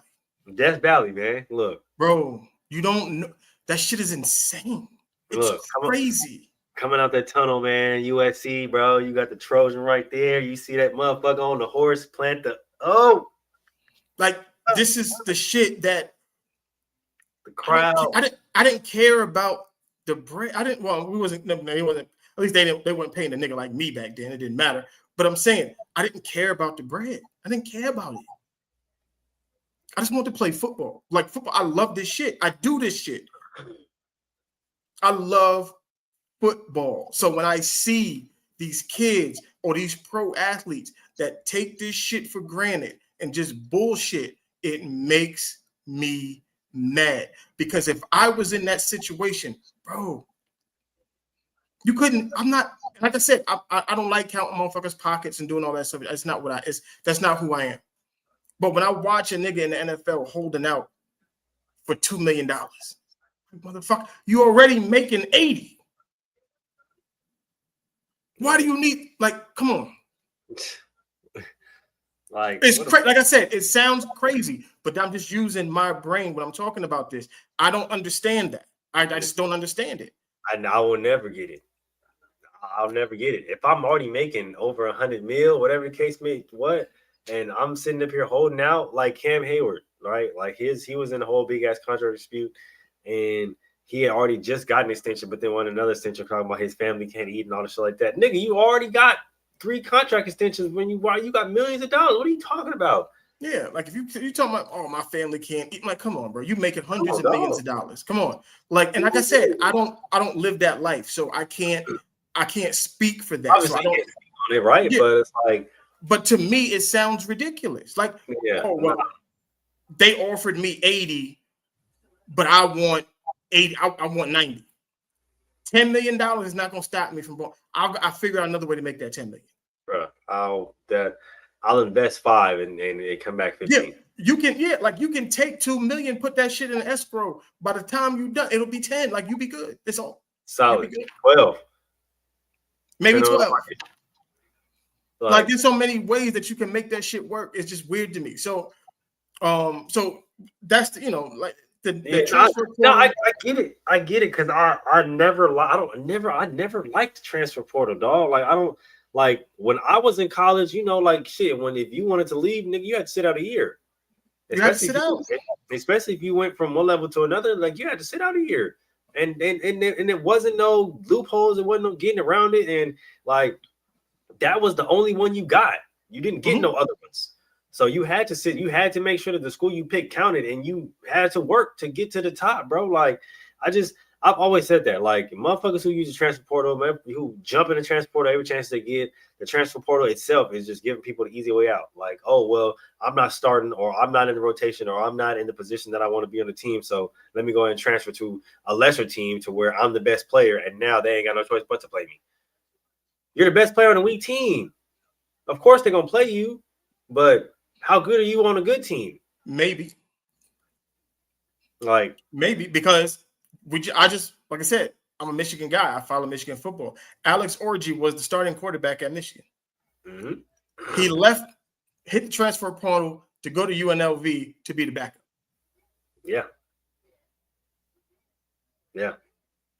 E: Death Valley, man. Look.
D: Bro, you don't know. That shit is insane. It's crazy.
E: Coming out that tunnel, man, USC, bro. You got the Trojan right there. You see that motherfucker on the horse plant
D: this is the shit that
E: the crowd.
D: I didn't care about the bread. We wasn't. No, it wasn't. At least they weren't paying a nigga like me back then. It didn't matter. But I'm saying I didn't care about the bread. I didn't care about it. I just wanted to play football. Like football, I love this shit. I do this shit. I love football. So when I see these kids or these pro athletes that take this shit for granted and just bullshit, it makes me mad. Because if I was in that situation, bro, you couldn't. I'm not, like I said, I don't like counting motherfuckers' pockets and doing all that stuff. That's not that's not who I am. But when I watch a nigga in the NFL holding out for $2 million, motherfucker, you already making 80. Why do you need, come on. It's crazy. Like I said, it sounds crazy, but I'm just using my brain when I'm talking about this. I don't understand that. I just don't understand it.
E: I will never get it. I'll never get it. If I'm already making over 100 mil, whatever the case may be, and I'm sitting up here holding out like Cam Hayward, right? Like he was in a whole big ass contract dispute, and he had already just got an extension, but then wanted another extension talking about his family can't eat and all the shit like that. Nigga, you already got 3 contract extensions when you got millions of dollars. What are you talking about?
D: Yeah, like if you talking about, oh, my family can't eat, like, come on, bro. You making hundreds of millions of dollars. Come on. Like, and like I said, I don't live that life, so I can't speak for that.
E: Obviously,
D: so I don't
E: can't speak on it, right? Yeah. But it's like,
D: but to me, it sounds ridiculous. Like, they offered me 80, but I want 80. I want 90. $10 million is not gonna stop me from. I'll figure out another way to make that 10 million.
E: Bro, I'll invest 5 and come back 15.
D: Yeah, you can. Yeah, like you can take 2 million, put that shit in an escrow. By the time you done, it'll be 10. Like you be good. It's all
E: solid. 12,
D: maybe 12. Like there's so many ways that you can make that shit work. It's just weird to me. So that's the, the transfer.
E: I get it. I get it because I never liked the transfer portal, dog. Like I don't Like when I was in college, you know, like shit. If you wanted to leave, nigga, you had to sit out a year. Especially if you went from one level to another, like you had to sit out a year. And it wasn't no loopholes. It wasn't no getting around it. And like that was the only one you got. You didn't get no other ones. So you had to sit. You had to make sure that the school you picked counted, and you had to work to get to the top, bro. Like I've always said that. Like motherfuckers who use the transfer portal, who jump in the transfer portal every chance they get, the transfer portal itself is just giving people the easy way out. Like, oh well, I'm not starting, or I'm not in the rotation, or I'm not in the position that I want to be on the team. So let me go ahead and transfer to a lesser team to where I'm the best player, and now they ain't got no choice but to play me. You're the best player on a weak team. Of course they're gonna play you, but how good are you on a good team?
D: Maybe.
E: Like
D: maybe because I just like I said, I'm a Michigan guy. I follow Michigan football. Alex Orji was the starting quarterback at Michigan.
E: Mm-hmm.
D: He hit the transfer portal to go to UNLV to be the backup.
E: Yeah.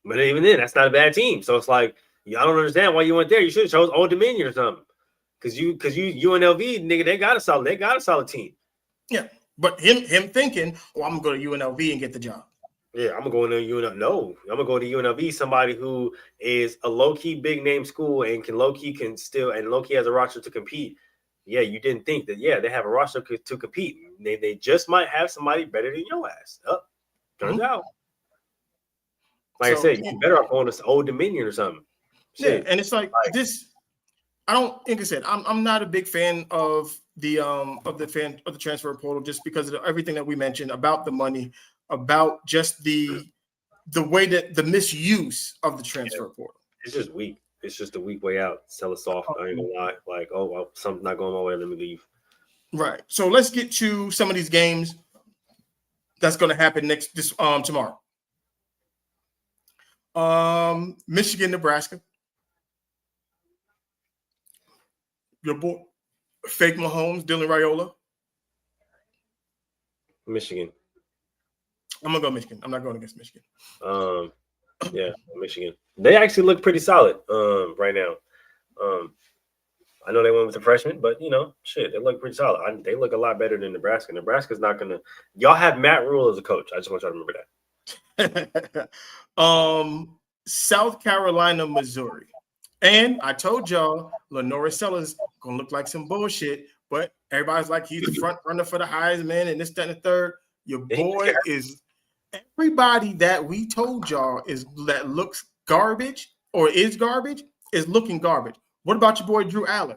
E: But even then, that's not a bad team. So it's like, I don't understand why you went there. You should have chose Old Dominion or something. Because you UNLV, nigga, they got a solid team.
D: Yeah. But him thinking, I'm gonna go to UNLV and get the job.
E: Yeah, I'm gonna go into UNLV. No, I'm gonna go to UNLV. Somebody who is a low-key big name school and low-key has a roster to compete. Yeah, you didn't think that. Yeah, they have a roster to compete. They just might have somebody better than your ass. Turns out. Like I said, you better off going to Old Dominion or something.
D: Shit. Yeah, and it's like this. I don't think I said I'm not a big fan of the transfer portal just because of everything that we mentioned about the money, about just the way that the misuse of the transfer portal.
E: It's just weak. It's just a weak way out. Sell it soft. I ain't gonna lie. Like, oh well, something's not going my way. Let me leave.
D: Right. So let's get to some of these games that's going to happen tomorrow. Michigan, Nebraska. Your boy, fake Mahomes, Dylan Raiola.
E: Michigan.
D: I'm gonna go Michigan. I'm not going against Michigan.
E: Yeah, Michigan. They actually look pretty solid right now. I know they went with the freshman, but they look pretty solid. They look a lot better than Nebraska. Nebraska's not gonna. Y'all have Matt Rule as a coach. I just want y'all to remember
D: that. South Carolina, Missouri. And I told y'all Lenore Sellers gonna look like some bullshit, but everybody's like he's the front runner for the Heisman and this, that, and the third. Your boy is everybody that we told y'all that looks garbage or is garbage is looking garbage. What about your boy Drew Allen?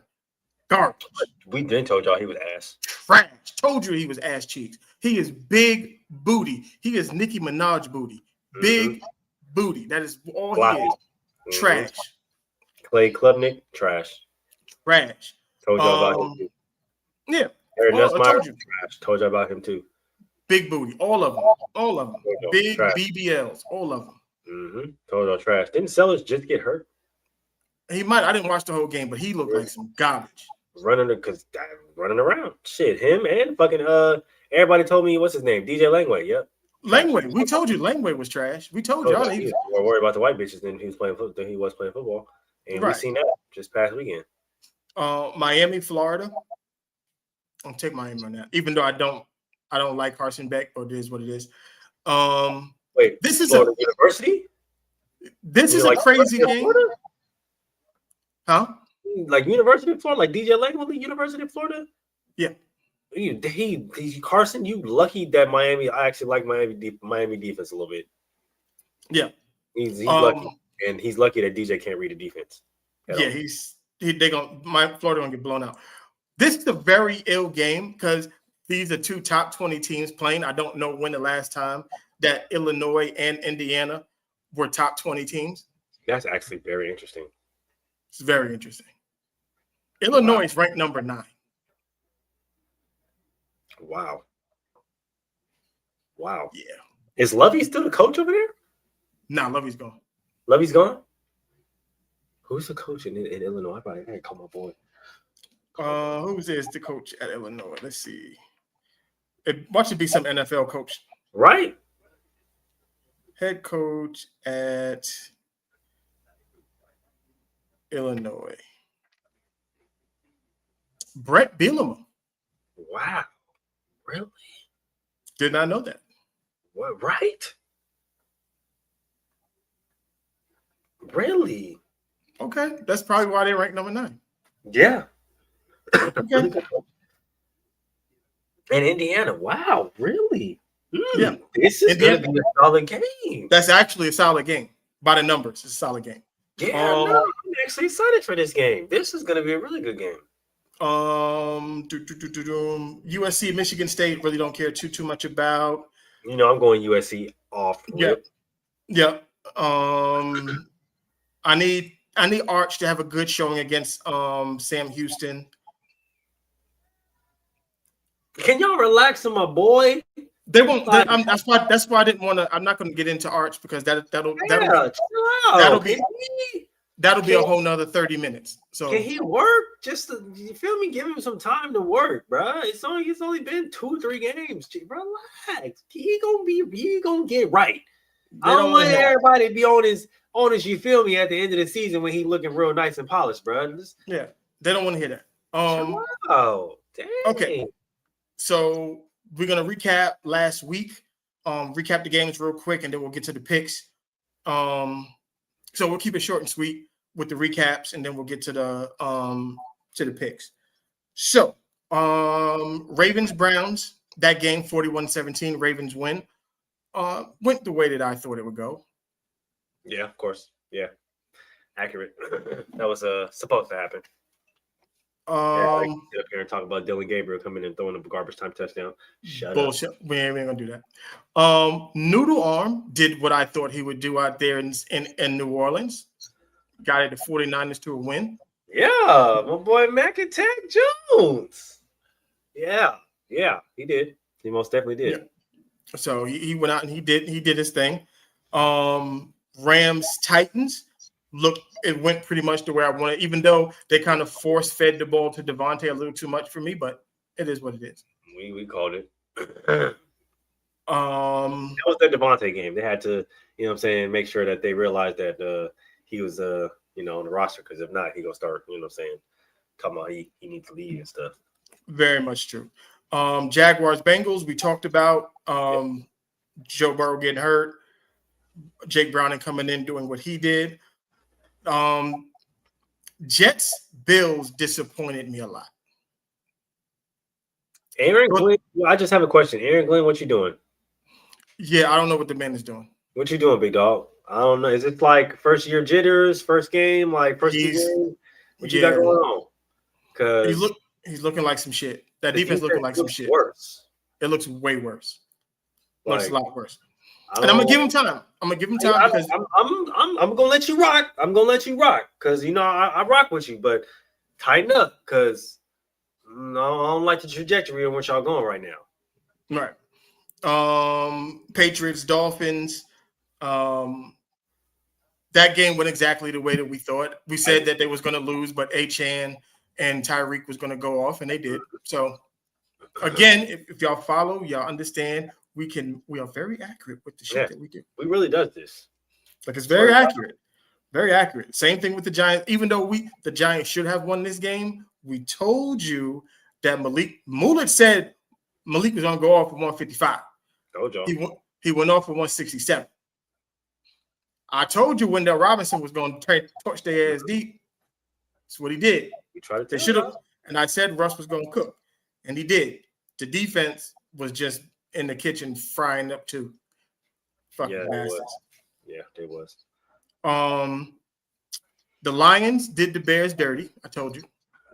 D: Garbage.
E: We didn't told y'all he was ass.
D: Trash. Told you he was ass cheeks. He is big booty. He is Nicki Minaj booty. Big booty. That is all he is. Trash.
E: Clay Klubnik, trash.
D: Trash.
E: Told y'all about him too.
D: Yeah.
E: Told y'all about him too.
D: Big booty. All of them. Big trash. BBLs. All of them.
E: Told y'all trash. Didn't Sellers just get hurt?
D: He might. I didn't watch the whole game, but he looked like some garbage.
E: Running around. Shit, him and fucking everybody told me what's his name? DJ Langway. Yep.
D: Langway. We told you Langway was trash. We told y'all
E: he was more worried about the white bitches than he was playing football. And we seen that just past weekend.
D: Miami, Florida. I'll take Miami on that. Even though I don't like Carson Beck, but it is what it is.
E: Wait,
D: this is
E: Florida University?
D: This is a crazy game. Florida? Huh?
E: Like University of Florida, like DJ Langway, University of Florida?
D: Yeah.
E: Carson, you lucky that Miami. I actually like Miami defense a little bit.
D: Yeah.
E: He's lucky. And he's lucky that DJ can't read the defense.
D: Yeah, Florida gonna get blown out. This is a very ill game because these are two top 20 teams playing. I don't know when the last time that Illinois and Indiana were top 20 teams.
E: That's actually very interesting.
D: It's very interesting. Illinois is ranked number 9.
E: Wow.
D: Yeah.
E: Is Lovey still the coach over there?
D: Nah, Lovey's gone.
E: Lovey's gone? Who's the coach in Illinois? I gotta call my boy.
D: Who is the coach at Illinois? Let's see. Watch it be some NFL coach.
E: Right.
D: Head coach at Illinois. Brett Bielema.
E: Wow. Really?
D: Did not know that.
E: What? Right? Really?
D: Okay, that's probably why they ranked number 9.
E: Yeah.
D: Okay.
E: And Indiana. Wow. Really?
D: Yeah.
E: This is going to be a solid game.
D: That's actually a solid game. By the numbers, it's a solid game.
E: Yeah, no, I'm actually excited for this game. This is going to be a really good game.
D: USC, Michigan State, really don't care too much about.
E: You know, I'm going USC off.
D: Yeah. I need Arch to have a good showing against Sam Houston.
E: Can y'all relax on my boy?
D: They won't. That's why I didn't want to. I'm not going to get into Arch because that'll be a whole nother 30 minutes. So
E: can he work? Just you feel me? Give him some time to work, bro. It's only been 2-3 games. Relax. He gonna get right. I don't want everybody to be on his. You feel me? At the end of the season when he looking real nice and polished, bro.
D: Yeah, they don't want to hear that.
E: Dang.
D: Okay. So we're gonna recap last week. Recap the games real quick, and then we'll get to the picks. So we'll keep it short and sweet with the recaps, and then we'll get to the picks. So Ravens Browns, that game 41-17, Ravens win. Went the way that I thought it would go.
E: Yeah, of course. Yeah, accurate. That was supposed to happen. Get up here and talk about Dylan Gabriel coming in and throwing a garbage time touchdown.
D: Bullshit. We ain't gonna do that. Noodle Arm did what I thought he would do out there in New Orleans. Got it the 49ers to a win.
E: Yeah, my boy Mac and Tech Jones. Yeah, he did. He most definitely did.
D: Yeah. So he went out and he did his thing. Rams Titans. Look, it went pretty much the way I wanted, even though they kind of force-fed the ball to Devontae a little too much for me, but it is what it is.
E: We called it. That was the Devontae game. They had to, make sure that they realized that he was, on the roster, because if not, he going to start, talking about he needs to lead and stuff.
D: Very much true. Jaguars Bengals, we talked about Joe Burrow getting hurt, Jake Browning coming in doing what he did. Jets Bills disappointed me a lot.
E: Aaron Glenn, I just have a question. Aaron Glenn, what you doing?
D: Yeah, I don't know what the man is doing.
E: What you doing, big dog? I don't know. Is it like first year jitters, first game, like first game? What you got going on? Because
D: he's looking like some shit. That defense looking like some shit.
E: Worse.
D: It looks way worse. Looks a lot worse. And I'm gonna give him time. Because
E: I'm gonna let you rock. I'm gonna let you rock because I rock with you, but tighten up because I don't like the trajectory in which y'all going right now.
D: Right. Patriots Dolphins. That game went exactly the way that we thought. We said that they was gonna lose, but Achane and Tyreek was gonna go off, and they did. So again, if y'all follow, y'all understand. We are very accurate with the shit that we do.
E: We really does this.
D: Like, it's very accurate. Very accurate. Same thing with the Giants. Even though the Giants should have won this game, we told you that Mullett said Malik was going to go off for 155.
E: Told y'all.
D: He went off for 167. I told you Wendell Robinson was going to touch their ass deep. That's what he did. They should have. And I said Russ was going to cook. And he did. The defense was just in the kitchen frying up too. Fucking bastards.
E: Yeah, they was.
D: The Lions did the Bears dirty. I told you.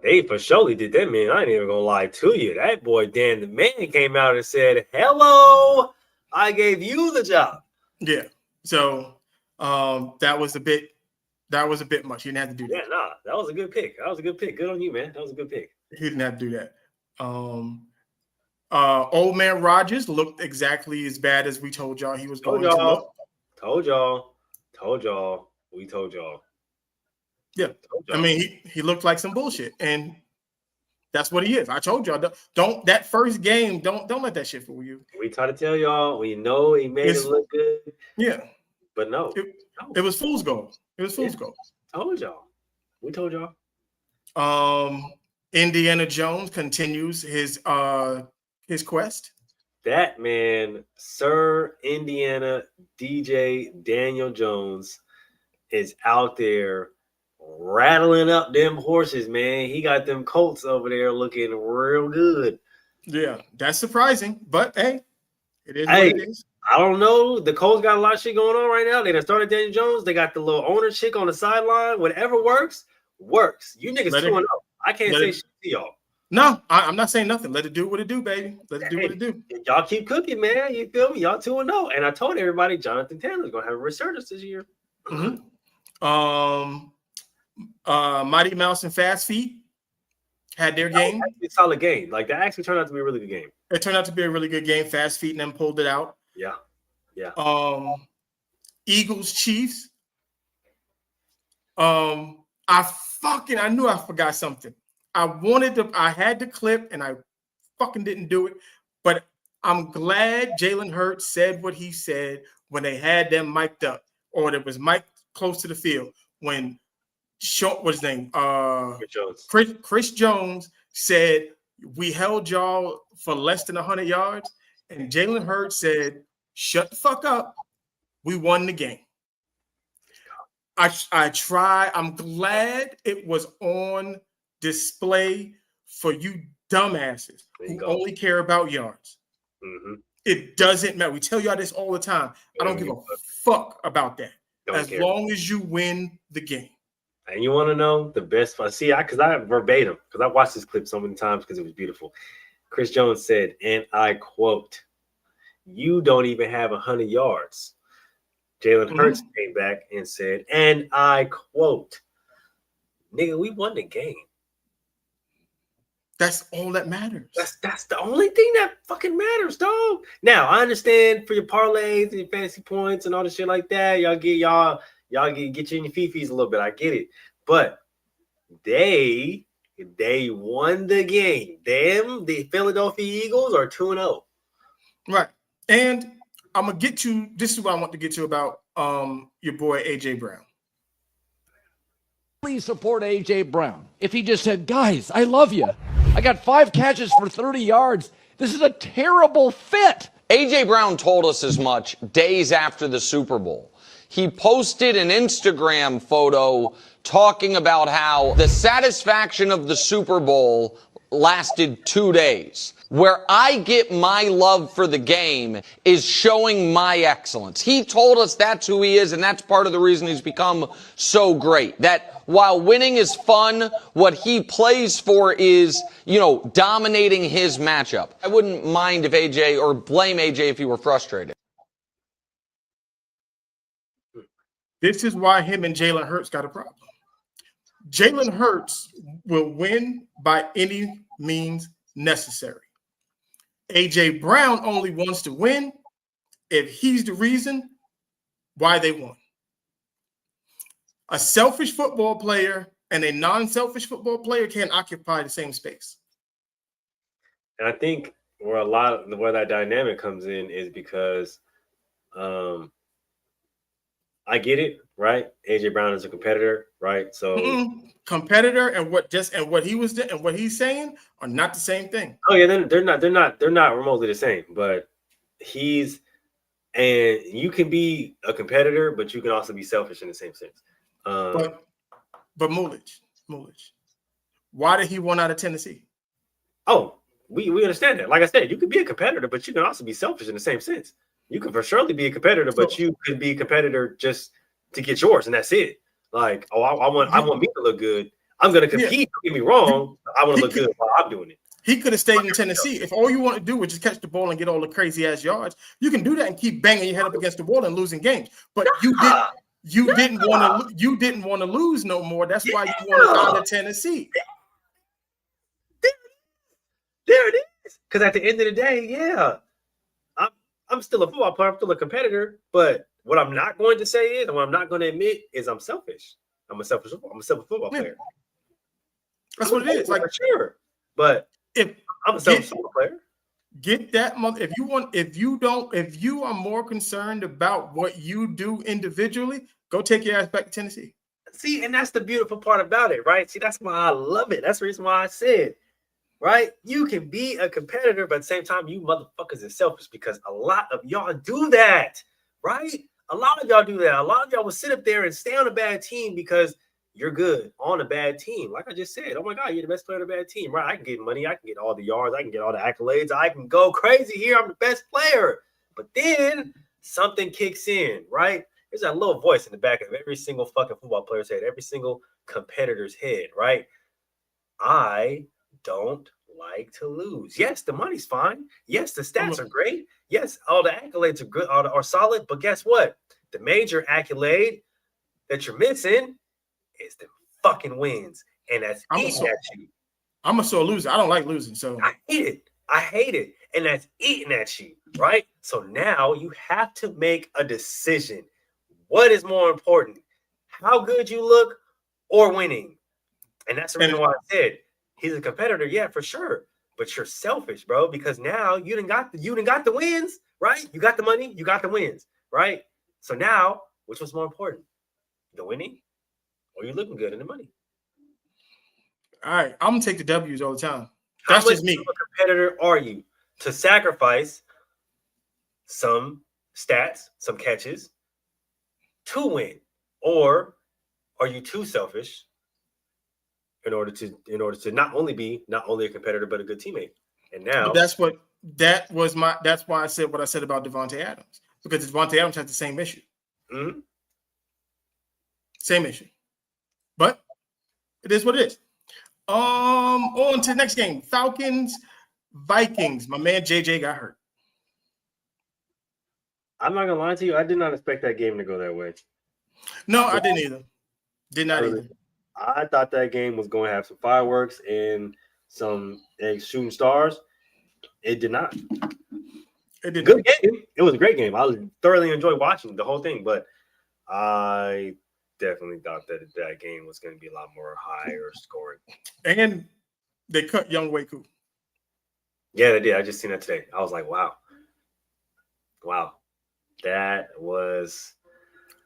E: They for surely did that, man. I ain't even gonna lie to you. That boy Dan the man came out and said, "Hello, I gave you the job."
D: Yeah. So that was a bit much. He didn't have to do that.
E: Yeah, that was a good pick. Good on you, man. That was a good pick.
D: He didn't have to do that. Old man Rodgers looked exactly as bad as we told y'all he was going to look.
E: Told y'all. We told y'all.
D: Yeah. I mean, he looked like some bullshit, and that's what he is. I told y'all, don't that first game, don't let that shit fool you.
E: We try to tell y'all, we know he made it look good.
D: Yeah.
E: But no.
D: It was fool's gold. It was fool's gold.
E: Told y'all. We told y'all.
D: Indiana Jones continues his quest.
E: That man, Sir Indiana DJ Daniel Jones, is out there rattling up them horses, man. He got them Colts over there looking real good.
D: Yeah, that's surprising, but hey, it is what it is.
E: I don't know. The Colts got a lot of shit going on right now. They done started Daniel Jones. They got the little owner chick on the sideline. Whatever works. You niggas 2-0. I can't say shit to y'all.
D: No, I'm not saying nothing. Let it do what it do, baby. Let it do what it do.
E: Y'all keep cooking, man. You feel me? Y'all 2-0. And I told everybody Jonathan Taylor's gonna have a resurgence this year.
D: Mighty Mouse and Fast Feet had their game.
E: A solid game. Like that actually turned out to be a really good game.
D: It turned out to be a really good game. Fast Feet and them pulled it out.
E: Yeah.
D: Eagles Chiefs. I knew I forgot something. I had the clip and I fucking didn't do it, but I'm glad Jalen Hurts said what he said when they had them mic'd up, or it was mic'd close to the field when what's his name? Chris Jones said, "We held y'all for less than 100 yards," and Jalen Hurts said, "Shut the fuck up. We won the game." I'm glad it was on display for you dumbasses who only care about yards. It doesn't matter. We tell y'all this all the time. I don't give a fuck about that. As long as you win the game.
E: And you want to know the best fun? See, because I verbatim, because I watched this clip so many times because it was beautiful. Chris Jones said, and I quote, "You don't even have 100 yards." Jalen Hurts came back and said, and I quote, "Nigga, we won the game."
D: That's all that matters.
E: That's the only thing that fucking matters, dog. Now, I understand for your parlays and your fantasy points and all the shit like that, y'all get you in your fifis a little bit. I get it. But they won the game. Them, the Philadelphia Eagles are 2-0.
D: Right. And I'm gonna get to this is what I want to get to about your boy AJ Brown.
N: Please support AJ Brown. If he just said, "Guys, I love you. I got 5 catches for 30 yards. This is a terrible fit."
O: AJ Brown told us as much days after the Super Bowl. He posted an Instagram photo talking about how the satisfaction of the Super Bowl lasted 2 days. Where I get my love for the game is showing my excellence. He told us that's who he is, and that's part of the reason he's become so great. That while winning is fun, what he plays for is, dominating his matchup. I wouldn't mind if AJ, or blame AJ if he were frustrated.
D: This is why him and Jalen Hurts got a problem. Jalen Hurts will win by any means necessary. AJ Brown only wants to win if he's the reason why they won. A selfish football player and a non-selfish football player can't occupy the same space.
E: And I think where that dynamic comes in is because I get it, right? AJ Brown is a competitor, right? So
D: competitor and what he was and what he's saying are not the same thing.
E: Oh yeah, they're not remotely the same. But you can be a competitor, but you can also be selfish in the same sense.
D: But Mulich, why did he want out of Tennessee?
E: Oh, we understand that. Like I said, you can be a competitor, but you can also be selfish in the same sense. You can for surely be a competitor, but you could be a competitor just to get yours, and that's it. Like, I want me to look good. I'm going to compete. Don't get me wrong. I want to look good while I'm doing it.
D: He could have stayed in Tennessee. If all you want to do is just catch the ball and get all the crazy ass yards, you can do that and keep banging your head up against the wall and losing games. But you didn't want to lose no more. That's why you wanted out of Tennessee.
E: There it is. Because at the end of the day, I'm still a football player. I'm still a competitor. But what I'm not going to say is, and what I'm not going to admit is, I'm selfish. I'm a selfish football player.
D: That's what it is. Like,
E: sure. But
D: if
E: I'm a selfish football player,
D: get that month. If you are more concerned about what you do individually, go take your ass back to Tennessee.
E: See, and that's the beautiful part about it, right? See, that's why I love it. That's the reason why I said, right? You can be a competitor, but at the same time, you motherfuckers are selfish because a lot of y'all do that, right? A lot of y'all do that. A lot of y'all will sit up there and stay on a bad team because you're good on a bad team. Like I just said, oh my God, you're the best player on a bad team, right? I can get money. I can get all the yards. I can get all the accolades. I can go crazy here. I'm the best player. But then something kicks in, right? There's that little voice in the back of every single fucking football player's head, every single competitor's head, right? I don't like to lose. Yes, the money's fine. Yes, the stats are great. Yes, all the accolades are good, are solid. But guess what? The major accolade that you're missing is the fucking wins, and that's eating at you.
D: I'm a sore loser. I don't like losing, so
E: I hate it, and that's eating at you, right? So now you have to make a decision. What is more important, how good you look or winning? And that's the reason why I said he's a competitor, yeah, for sure. But you're selfish, bro, because now you done got the wins, right? You got the money, you got the wins, right? So now, which was more important, the winning? Or you looking good in the money?
D: All right, I'm gonna take the W's all the time.
E: That's just me. How much of a competitor are you to sacrifice some stats, some catches to win, or are you too selfish in order to not only a competitor but a good teammate? And now
D: that's why I said what I said about Devontae Adams, because Devontae Adams has the same issue.
E: Mm-hmm.
D: Same issue. But it is what it is. On to the next game. Falcons, Vikings. My man JJ got hurt.
E: I'm not gonna lie to you. I did not expect that game to go that way.
D: No, I didn't either. Did not either.
E: I thought that game was going to have some fireworks and some shooting stars. It did not.
D: It did.
E: Good game. It was a great game. I thoroughly enjoyed watching the whole thing, but I definitely thought that game was going to be a lot more higher scoring.
D: And they cut Young Waku.
E: Yeah, they did. I just seen that today. I was like, wow. That was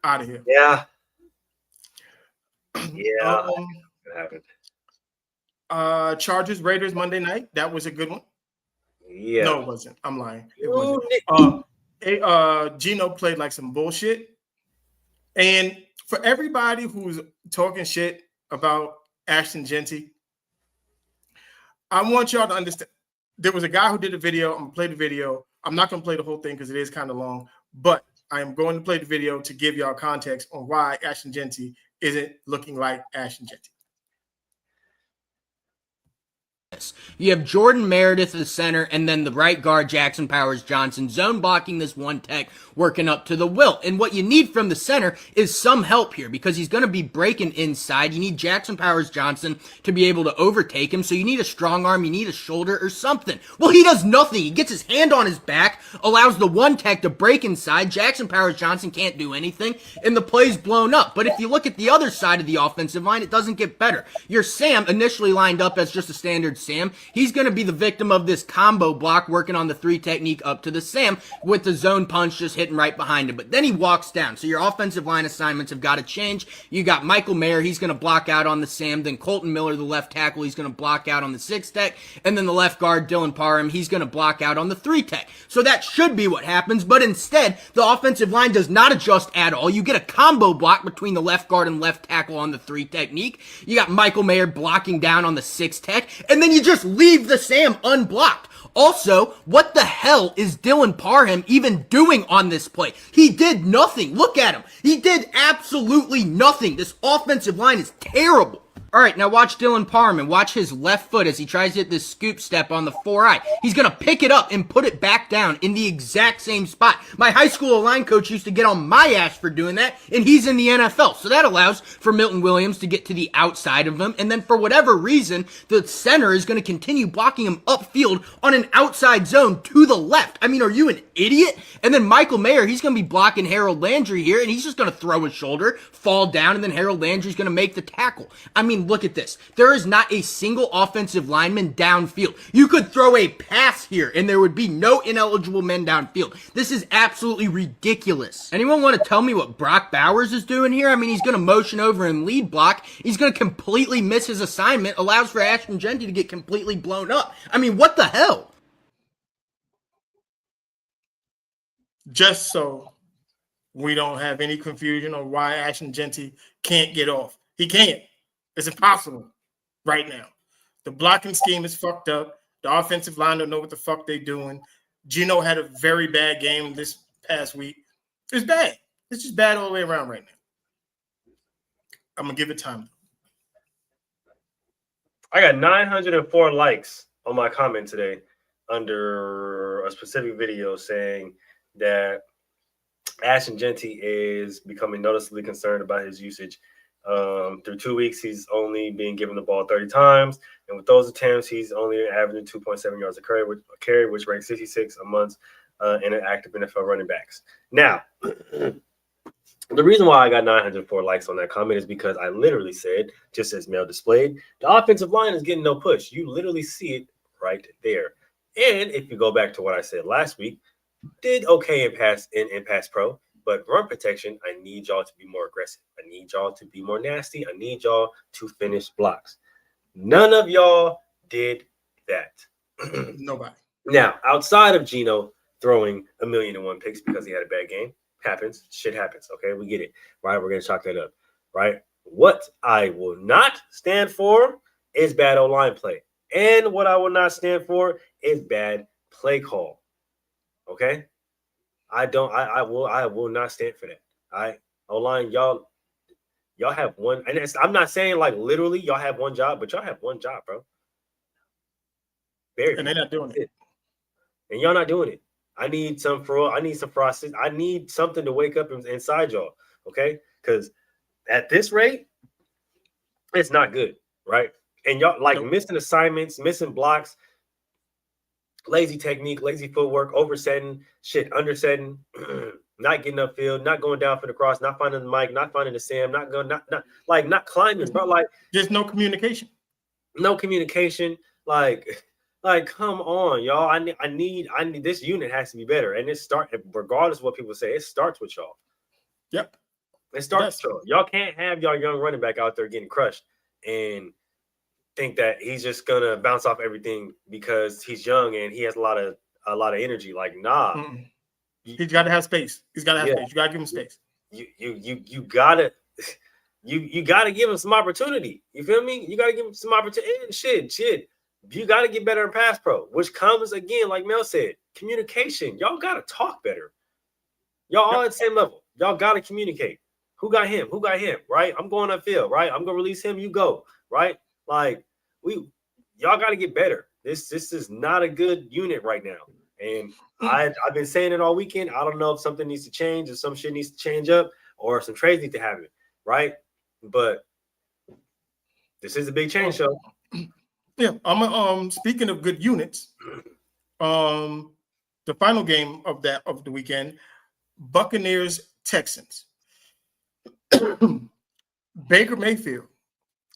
D: out of here.
E: Yeah. Yeah. It happened.
D: Chargers, Raiders, Monday night. That was a good one.
E: Yeah.
D: No, it wasn't. I'm lying. It wasn't. Gino played like some bullshit. And for everybody who's talking shit about Ashton Genty, I want y'all to understand. There was a guy who did a video. I'm going to play the video. I'm not going to play the whole thing because it is kind of long, but I am going to play the video to give y'all context on why Ashton Genty isn't looking like Ashton Genty.
P: You have Jordan Meredith at the center, and then the right guard, Jackson Powers Johnson, zone blocking this one tech, working up to the wilt. And what you need from the center is some help here, because he's going to be breaking inside. You need Jackson Powers Johnson to be able to overtake him, so you need a strong arm, you need a shoulder or something. Well, he does nothing. He gets his hand on his back, allows the one tech to break inside. Jackson Powers Johnson can't do anything, and the play's blown up. But if you look at the other side of the offensive line, it doesn't get better. Your Sam, initially lined up as just a standard Sam, he's going to be the victim of this combo block, working on the 3 technique up to the Sam with the zone punch just hitting right behind him. But then he walks down. So your offensive line assignments have got to change. You got Michael Mayer. He's going to block out on the Sam. Then Colton Miller, the left tackle, he's going to block out on the 6 tech. And then the left guard, Dylan Parham, he's going to block out on the 3 tech. So that should be what happens. But instead, the offensive line does not adjust at all. You get a combo block between the left guard and left tackle on the 3 technique. You got Michael Mayer blocking down on the 6 tech. And then you just leave the Sam unblocked. Also, what the hell is Dylan Parham even doing on this play? He did nothing. Look at him. He did absolutely nothing. This offensive line is terrible. All right, now watch Dylan Parham and watch his left foot as he tries to hit this scoop step on the 4-eye. He's going to pick it up and put it back down in the exact same spot. My high school line coach used to get on my ass for doing that, and he's in the NFL. So that allows for Milton Williams to get to the outside of him, and then for whatever reason, the center is going to continue blocking him upfield on an outside zone to the left. I mean, are you an idiot? And then Michael Mayer, he's going to be blocking Harold Landry here, and he's just going to throw his shoulder, fall down, and then Harold Landry's going to make the tackle. I mean, look at this. There is not a single offensive lineman downfield. You could throw a pass here and there would be no ineligible men downfield. This is absolutely ridiculous. Anyone want to tell me what Brock Bowers is doing here? I mean, he's going to motion over and lead block. He's going to completely miss his assignment, allows for Ashton Genty to get completely blown up. I mean, what the hell?
D: Just so we don't have any confusion on why Ashton Genty can't get off. He can't. It's impossible right now. The blocking scheme is fucked up. The offensive line don't know what the fuck they're doing. Gino had a very bad game this past week. It's bad. It's just bad all the way around right now. I'm going to give it time.
E: I got 904 likes on my comment today under a specific video saying that Ashton Genty is becoming noticeably concerned about his usage. Through 2 weeks, he's only being given the ball 30 times. And with those attempts, he's only averaging 2.7 yards a carry, which ranks 66 amongst in an active NFL running backs. Now, the reason why I got 904 likes on that comment is because I literally said, just as Mel displayed, the offensive line is getting no push. You literally see it right there. And if you go back to what I said last week, did okay in pass pro, but run protection, I need y'all to be more aggressive. I need y'all to be more nasty. I need y'all to finish blocks. None of y'all did that.
D: Nobody.
E: Now, outside of Gino throwing 1,000,001 picks because he had a bad game, happens. Shit happens. Okay, we get it. Right? We're going to chalk that up. Right? What I will not stand for is bad O-line play. And what I will not stand for is bad play call. Okay? I will not stand for that. All right? O-line, y'all have one, and I'm not saying like literally y'all have one job, but y'all have one job, bro.
D: And they're not doing it.
E: And y'all not doing it. I need some process. I need something to wake up inside y'all, okay? Because at this rate, it's not good, right? And y'all like missing assignments, missing blocks, lazy technique, lazy footwork, oversetting, shit, undersetting, not getting upfield, not going down for the cross, not finding the mic, not finding the Sam, not climbing, bro. Like
D: there's no communication.
E: No communication. Like come on, y'all. I need this unit has to be better. And it regardless of what people say, it starts with y'all.
D: Yep.
E: It starts with y'all. Y'all can't have y'all young running back out there getting crushed and think that he's just gonna bounce off everything because he's young and he has a lot of energy. Like, nah.
D: Mm-mm. He's got to have space. He's got to have space. You got to give him space.
E: You gotta give him some opportunity. You feel me? You gotta give him some opportunity. Shit. You gotta get better in pass pro, which comes again, like Mel said, communication. Y'all gotta talk better. Y'all all at the same level. Y'all gotta communicate. Who got him? Who got him? Right? I'm going upfield. Right? I'm gonna release him. You go. Right? Like y'all gotta get better. This is not a good unit right now. And I've been saying it all weekend. I don't know if something needs to change, or some shit needs to change up, or some trades need to happen, right? But this is a big change, show.
D: Yeah, I'm speaking of good units. The final game of the weekend, Buccaneers Texans. Baker Mayfield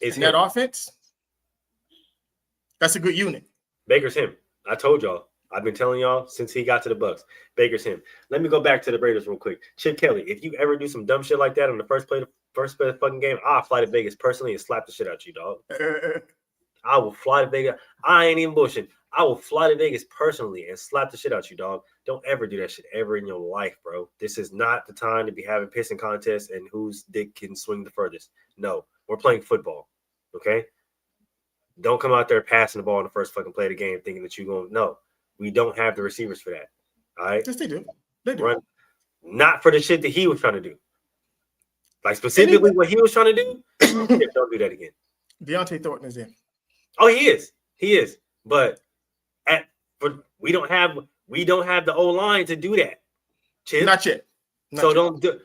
E: is
D: that offense. That's a good unit.
E: Baker's him. I told y'all. I've been telling y'all since he got to the Bucs. Baker's him. Let me go back to the Raiders real quick. Chip Kelly, if you ever do some dumb shit like that on the first play of the fucking game, I'll fly to Vegas personally and slap the shit out you, dog. I will fly to Vegas. I ain't even bullshitting. I will fly to Vegas personally and slap the shit out you, dog. Don't ever do that shit ever in your life, bro. This is not the time to be having pissing contests and whose dick can swing the furthest. No, we're playing football, okay? Don't come out there passing the ball in the first fucking play of the game thinking that you're going to – no. We don't have the receivers for that. All right?
D: Yes, they do. They do.
E: Run, not for the shit that he was trying to do. Like specifically what he was trying to do, don't do that again.
D: Deontay Thornton is in.
E: Oh, he is. He is. But we don't have the O-line to do that. Chip.
D: Not yet.
E: Don't do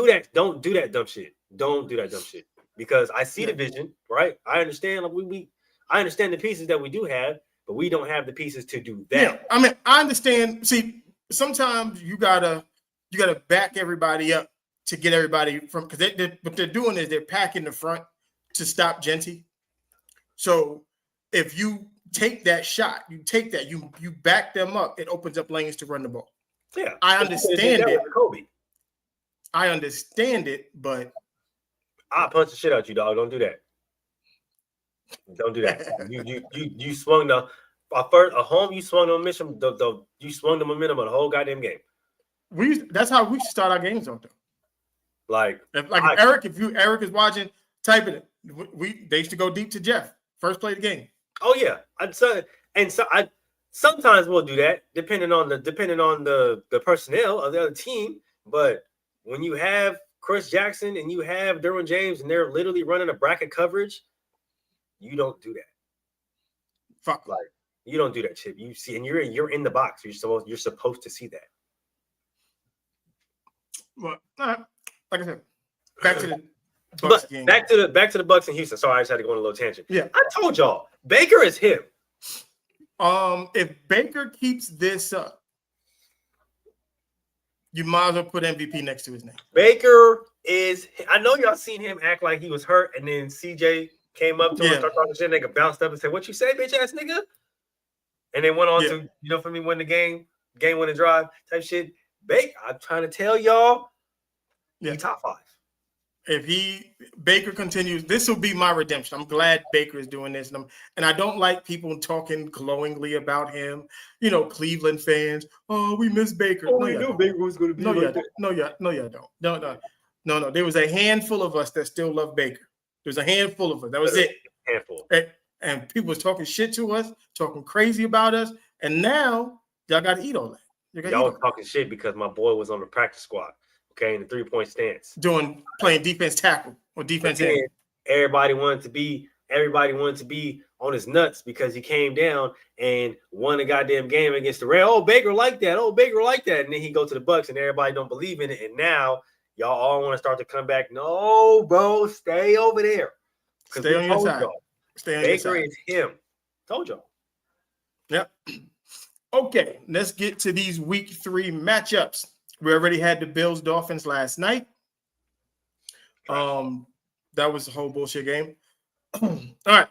E: that. Don't do that dumb shit. Don't do that dumb shit. Because I see the vision, right? I understand I understand the pieces that we do have. But we don't have the pieces to do that.
D: Yeah, I mean, I understand. See, sometimes you gotta back everybody up to get everybody from, because what they're doing is they're packing the front to stop Genty. So if you take that shot, you back them up, it opens up lanes to run the ball.
E: Yeah,
D: I understand it.
E: Kobe.
D: I understand it, but
E: I'll punch the shit out you, dog. Don't do that. Don't do that. You swung the home. You swung the momentum. You swung the momentum of the whole goddamn game.
D: That's how we should start our games on though.
E: Like
D: if Eric is watching, type it. They used to go deep to Jeff first play of the game.
E: Oh yeah, I sometimes we'll do that depending on the personnel of the other team. But when you have Chris Jackson and you have Derwin James and they're literally running a bracket coverage, you don't do that.
D: Fuck,
E: like you don't do that, Chip. You see, and you're in the box. You're supposed to see that.
D: Well, like I said, back to the Bucks game.
E: Back to the Bucks in Houston. Sorry, I just had to go on a little tangent.
D: Yeah,
E: I told y'all Baker is him.
D: If Baker keeps this up, you might as well put MVP next to his name.
E: Baker is. I know y'all seen him act like he was hurt, and then CJ came up to him, started talking shit, nigga bounced up and said, "What you say, bitch ass nigga?" And then went on to, for me, win the game winning drive type shit. Baker, I'm trying to tell y'all, he's top 5.
D: If Baker continues, this will be my redemption. I'm glad Baker is doing this, and I don't like people talking glowingly about him. Cleveland fans. Oh, we miss Baker.
E: Oh, we knew Baker was going to be.
D: No, you don't. No. There was a handful of us that still love Baker. There's a handful of us. That was it.
E: Handful.
D: And people was talking shit to us, talking crazy about us, and now y'all got to eat all that.
E: Y'all was talking shit because my boy was on the practice squad. Okay, in the 3-point stance,
D: playing defense tackle or defense end.
E: Everybody wanted to be on his nuts because he came down and won a goddamn game against the Rams. Oh, Baker like that. And then he go to the Bucks and everybody don't believe in it. And now y'all all want to start to come back. No, bro, stay over there.
D: Stay on your side.
E: Baker is him. Told y'all.
D: Yep. Okay, let's get to these week 3 matchups. We already had the Bills-Dolphins last night. That was a whole bullshit game. All right.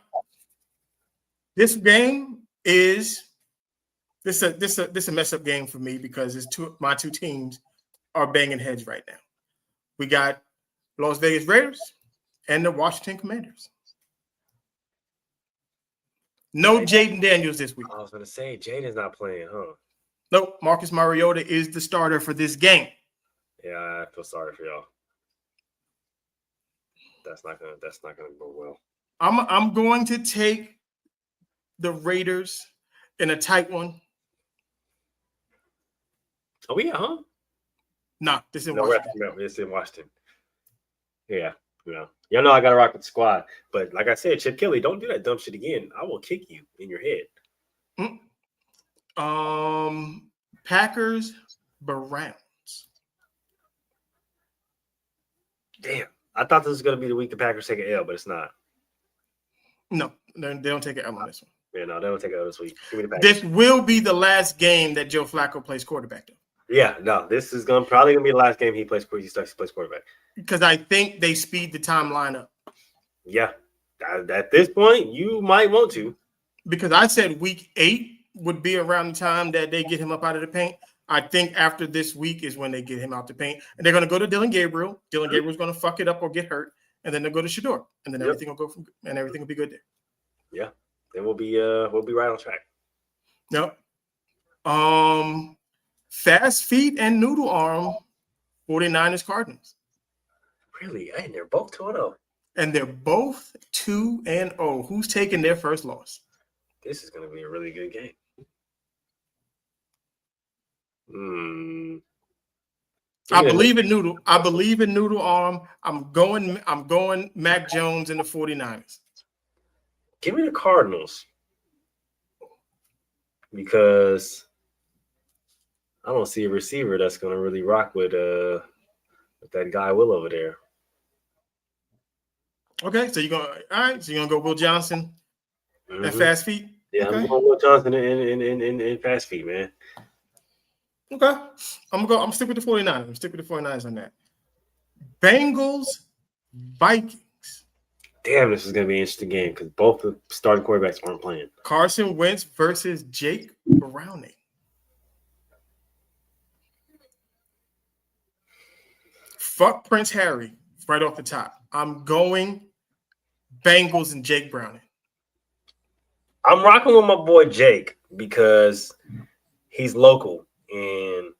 D: This game is this a mess up game for me because my two teams are banging heads right now. We got Las Vegas Raiders and the Washington Commanders. No Jaden Daniels this week.
E: I was going to say Jaden's not playing, huh?
D: Nope. Marcus Mariota is the starter for this game.
E: Yeah, I feel sorry for y'all. That's not gonna go well.
D: I'm going to take the Raiders in a tight one.
E: Oh yeah, huh?
D: Nah, this is in Washington.
E: No, it's in Washington. Yeah. Y'all know I gotta rock with the squad. But like I said, Chip Kelly, don't do that dumb shit again. I will kick you in your head.
D: Packers, Browns.
E: Damn. I thought this was gonna be the week the Packers take an L, but it's not.
D: No, they don't take an L on this one.
E: Yeah, no, they don't take an L this week. Give me the Packers.
D: This will be the last game that Joe Flacco plays quarterback though.
E: Yeah, no, this is probably gonna be the last game he plays quarterback.
D: Because I think they speed the timeline up.
E: Yeah, at this point, you might want to.
D: Because I said week 8 would be around the time that they get him up out of the paint. I think after this week is when they get him out the paint, and they're going to go to Dylan Gabriel. Dylan Gabriel's going to fuck it up or get hurt, and then they'll go to Shador, and then everything will go and everything will be good there.
E: Yeah, then we'll be right on track.
D: Yep. Fast feet and noodle arm, 49ers Cardinals.
E: Really? And they're both 2-0.
D: And they're both 2-0. Who's taking their first loss?
E: This is going to be a really good game.
D: I believe in Noodle. I believe in Noodle arm. I'm going Mac Jones and the 49ers.
E: Give me the Cardinals. Because I don't see a receiver that's going to really rock with that guy Will over there.
D: Okay, so you're gonna go Will Johnson and fast feet.
E: Yeah,
D: okay.
E: I'm going Will Johnson in fast feet, man.
D: Okay, I'm stick with the 49ers. I'm stick with the 49ers on that. Bengals, Vikings.
E: Damn, this is gonna be an interesting game because both the starting quarterbacks aren't playing.
D: Carson Wentz versus Jake Browning. Fuck Prince Harry right off the top. I'm going Bengals and Jake Browning.
E: I'm rocking with my boy Jake because he's local and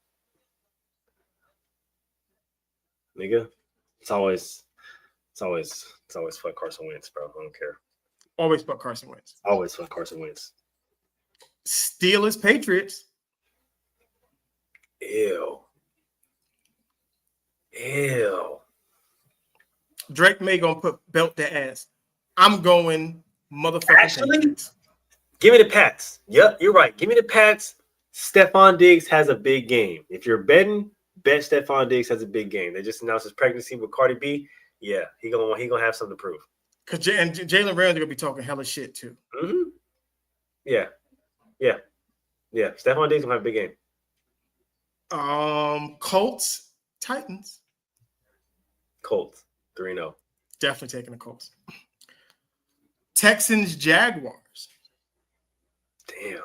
E: nigga, it's always fuck Carson Wentz, bro. I don't care.
D: Always fuck Carson Wentz.
E: Always fuck Carson Wentz.
D: Steelers Patriots.
E: Ew.
D: Drake May gonna belt that ass. I'm going motherfucking
E: Actually,
D: Patriots.
E: Give me the Pats. Yep, you're right. Give me the Pats. Stephon Diggs has a big game. If you're betting, bet Stephon Diggs has a big game. They just announced his pregnancy with Cardi B. Yeah, he gonna have something to prove.
D: Cause Jalen Ramsey gonna be talking hella shit too.
E: Mm-hmm. Yeah. Stephon Diggs gonna have a big game.
D: Colts Titans.
E: Colts 3-0.
D: Definitely taking the Colts. Texans Jaguars.
E: Damn.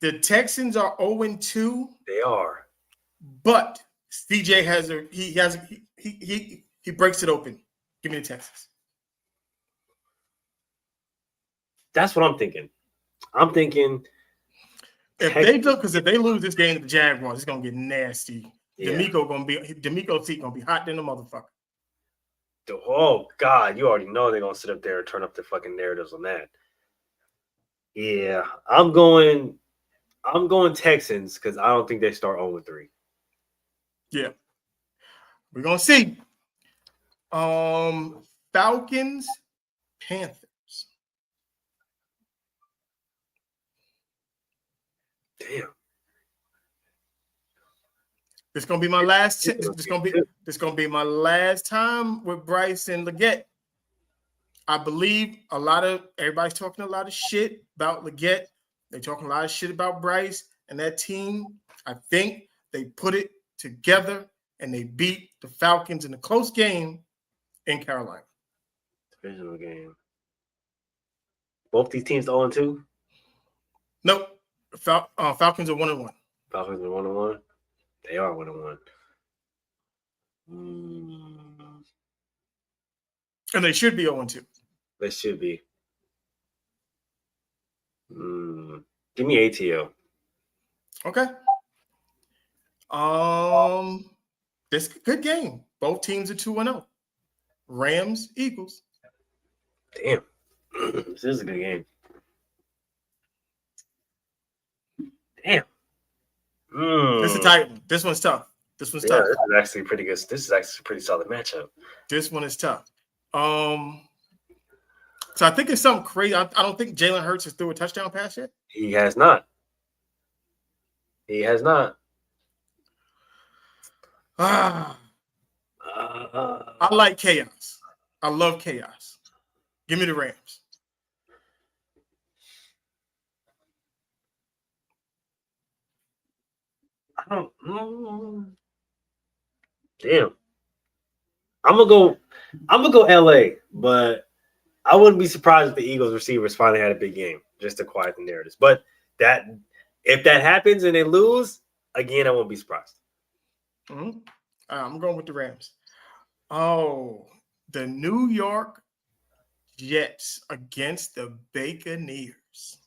D: The Texans are 0-2.
E: They are.
D: But CJ he breaks it open. Give me the Texans.
E: That's what I'm thinking. I'm thinking
D: if they lose this game to the Jaguars, it's gonna get nasty. Yeah. D'Amico's seat gonna be hot than a motherfucker.
E: Oh God, you already know they're gonna sit up there and turn up the fucking narratives on that. Yeah, I'm going Texans because I don't think they start 0-3.
D: Yeah, we're gonna see. Falcons, Panthers.
E: Damn.
D: This gonna be my last. This gonna be my last time with Bryce and Leggett. I believe everybody's talking a lot of shit about Leggett. They're talking a lot of shit about Bryce and that team. I think they put it together and they beat the Falcons in a close game in Carolina.
E: Divisional game. Both these teams 0-2?
D: Nope. Falcons are 1-1.
E: Falcons are 1-1. They are 1-1.
D: And they should be 0-2.
E: They should be. Give me ATL.
D: Okay. This is a good game. Both teams are 2-0. Rams, Eagles.
E: Damn. This is a good game. Damn.
D: This is a tight one. This one's tough. This is
E: actually pretty good. This is actually a pretty solid matchup.
D: This one is tough. So I think it's something crazy. I don't think Jalen Hurts has threw a touchdown pass yet.
E: He has not.
D: I like chaos. I love chaos. Give me the Rams.
E: Damn. I'm gonna go LA, but I wouldn't be surprised if the Eagles receivers finally had a big game just to quiet the narratives. But if that happens and they lose, again, I won't be surprised.
D: Mm-hmm. I'm going with the Rams. Oh, the New York Jets against the Buccaneers.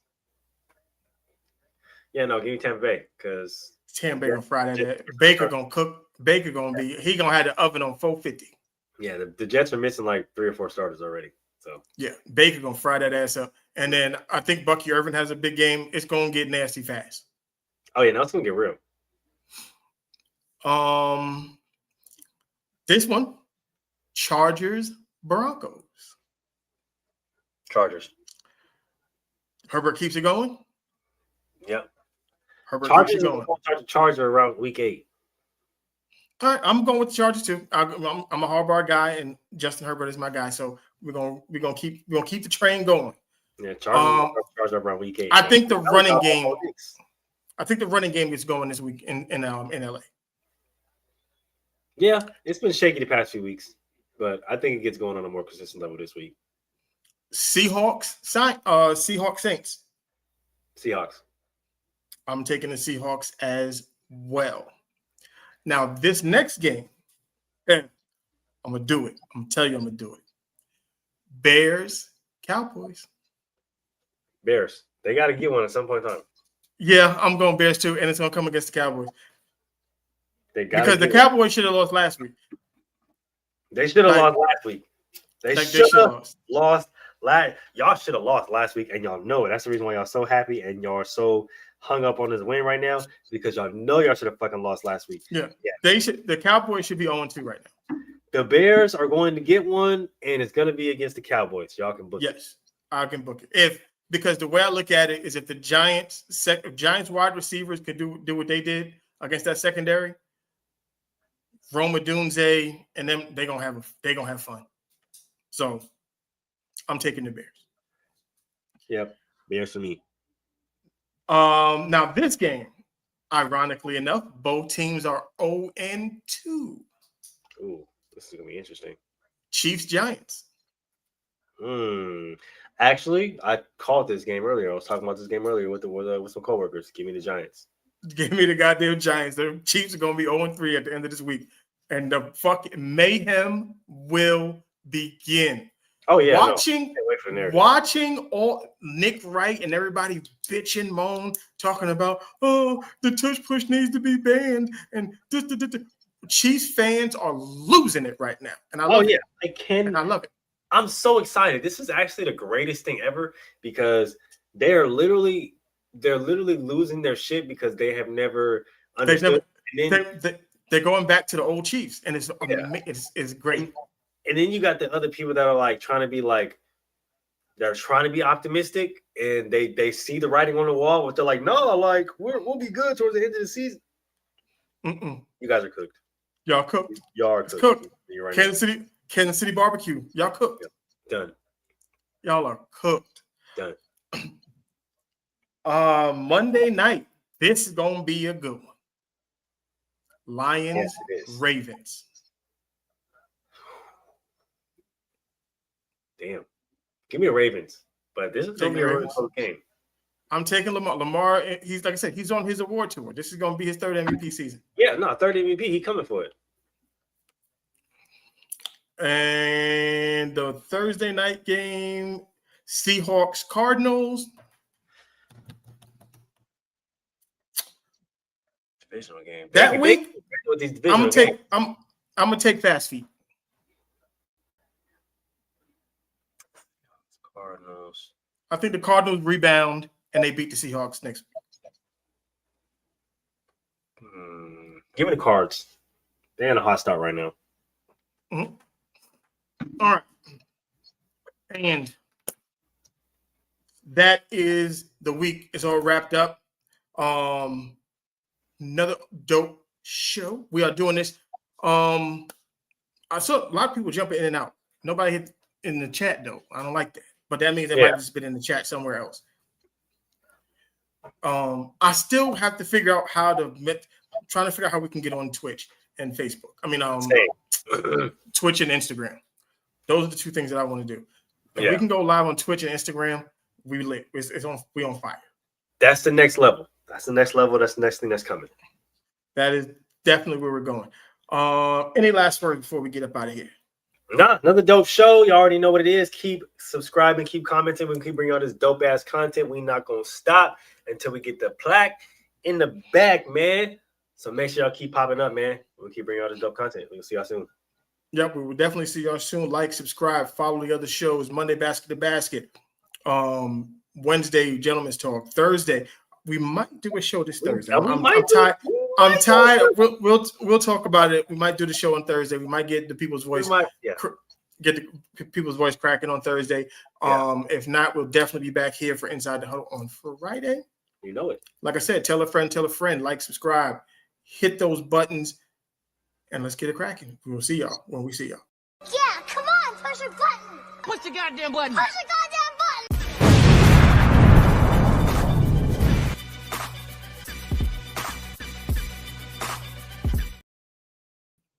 E: Yeah, no, give me Tampa Bay because
D: Tampa Bay on Friday. Baker gonna cook. Baker gonna have the oven on 450.
E: Yeah, the Jets are missing like 3 or 4 starters already. So
D: yeah, Baker gonna fry that ass up. And then I think Bucky Irvin has a big game. It's gonna get nasty fast.
E: Oh yeah, now it's gonna get real.
D: This one, Chargers, Broncos.
E: Chargers.
D: Herbert keeps it going.
E: Yep.
D: Herbert
E: Chargers
D: keeps it going.
E: Chargers are around week 8.
D: All right, I'm going with the Chargers too. I'm a Harbaugh guy, and Justin Herbert is my guy. So we're gonna keep the train going.
E: Yeah, Chargers are around week 8.
D: I think the running game. I think the running game is going this week in LA.
E: Yeah, it's been shaky the past few weeks, but I think it gets going on a more consistent level this week.
D: Seahawks Saints.
E: Seahawks.
D: I'm taking the Seahawks as well. Now, this next game, I'm going to do it. I'm going to tell you I'm going to do it. Bears, Cowboys.
E: Bears. They got to get one at some point in time.
D: Yeah, I'm going Bears too, and it's going to come against the Cowboys. Because the Cowboys should have lost last week.
E: They should have lost last week. They should have lost. Y'all should have lost last week, and y'all know it. That's the reason why y'all so happy and y'all are so hung up on this win right now, because y'all know y'all should have fucking lost last week.
D: Yeah. The Cowboys should be 0-2 right now.
E: The Bears are going to get one, and it's going to be against the Cowboys. Y'all can book it.
D: Yes, I can book it. Because the way I look at it is, if the Giants wide receivers could do what they did against that secondary, Roma Dunze and them, they're gonna have fun. So I'm taking the Bears.
E: Yep, Bears for me.
D: Now this game, ironically enough, both teams are 0-2.
E: Ooh, this is gonna be interesting.
D: Chiefs Giants.
E: Actually, I called this game earlier. I was talking about this game earlier with some coworkers. Give me the Giants.
D: Give me the goddamn Giants. The Chiefs are gonna be 0-3 at the end of this week, and the fucking mayhem will begin.
E: Oh yeah,
D: watching all Nick Wright and everybody bitch and moan, talking about, oh, the tush push needs to be banned, and this. Chiefs fans are losing it right now, and I love it.
E: I
D: love it.
E: I'm so excited. This is actually the greatest thing ever, because they're literally losing their shit because they have never understood.
D: They're going back to the old Chiefs, and it's great.
E: And then you got the other people that are like trying to be optimistic, and they see the writing on the wall, but they're like, no, like we'll be good towards the end of the season. You guys are cooked.
D: Y'all cooked.
E: Y'all are
D: cooked.
E: Right,
D: Kansas City barbecue. Y'all cooked.
E: Done.
D: Y'all are cooked.
E: Done.
D: Monday night. This is gonna be a good one. Lions, Ravens.
E: Damn. Give me a Ravens. But this is gonna be a really close game.
D: I'm taking Lamar. Lamar, he's like I said, he's on his award tour. This is gonna be his third MVP season.
E: Yeah, no, third MVP. He coming for it.
D: And the Thursday night game, Seahawks, Cardinals.
E: Divisional game.
D: That week, I'm gonna take fast feet.
E: Cardinals.
D: I think the Cardinals rebound and they beat the Seahawks next week.
E: Give me the Cards. They're in a hot start right now.
D: Mm-hmm. All right. And that is the week. It's all wrapped up. Another dope show. We are doing this. I saw a lot of people jumping in and out. Nobody hit in the chat though. I don't like that. But that means they might have just been in the chat somewhere else. I still have to figure out how we can get on Twitch and Facebook. I mean, Twitch and Instagram. Those are the two things that I want to do. If we can go live on Twitch and Instagram, we lit. We on fire.
E: That's the next level. That's the next level. That's the next thing that's coming.
D: That is definitely where we're going. Any last words before we get up out of here?
E: Nah, another dope show. You already know what it is. Keep subscribing, keep commenting. We can keep bringing all this dope ass content. We're not gonna stop until we get the plaque in the back, man. So make sure y'all keep popping up, man. We'll keep bringing all this dope content. We'll see y'all soon.
D: Yep, we will definitely see y'all soon. Like, subscribe, follow the other shows. Monday, Basket to Basket. Wednesday, Gentleman's Talk. Thursday, we might do a show this Thursday. I'm tired. We'll talk about it. We might do the show on Thursday. We might get the people's voice. Get the people's voice cracking on Thursday. If not, we'll definitely be back here for Inside the Huddle on Friday.
E: You know it.
D: Like I said, tell a friend, like, subscribe, hit those buttons, and let's get it cracking. We'll see y'all when we see y'all.
Q: Yeah, come on, push your button. Push the goddamn button. Push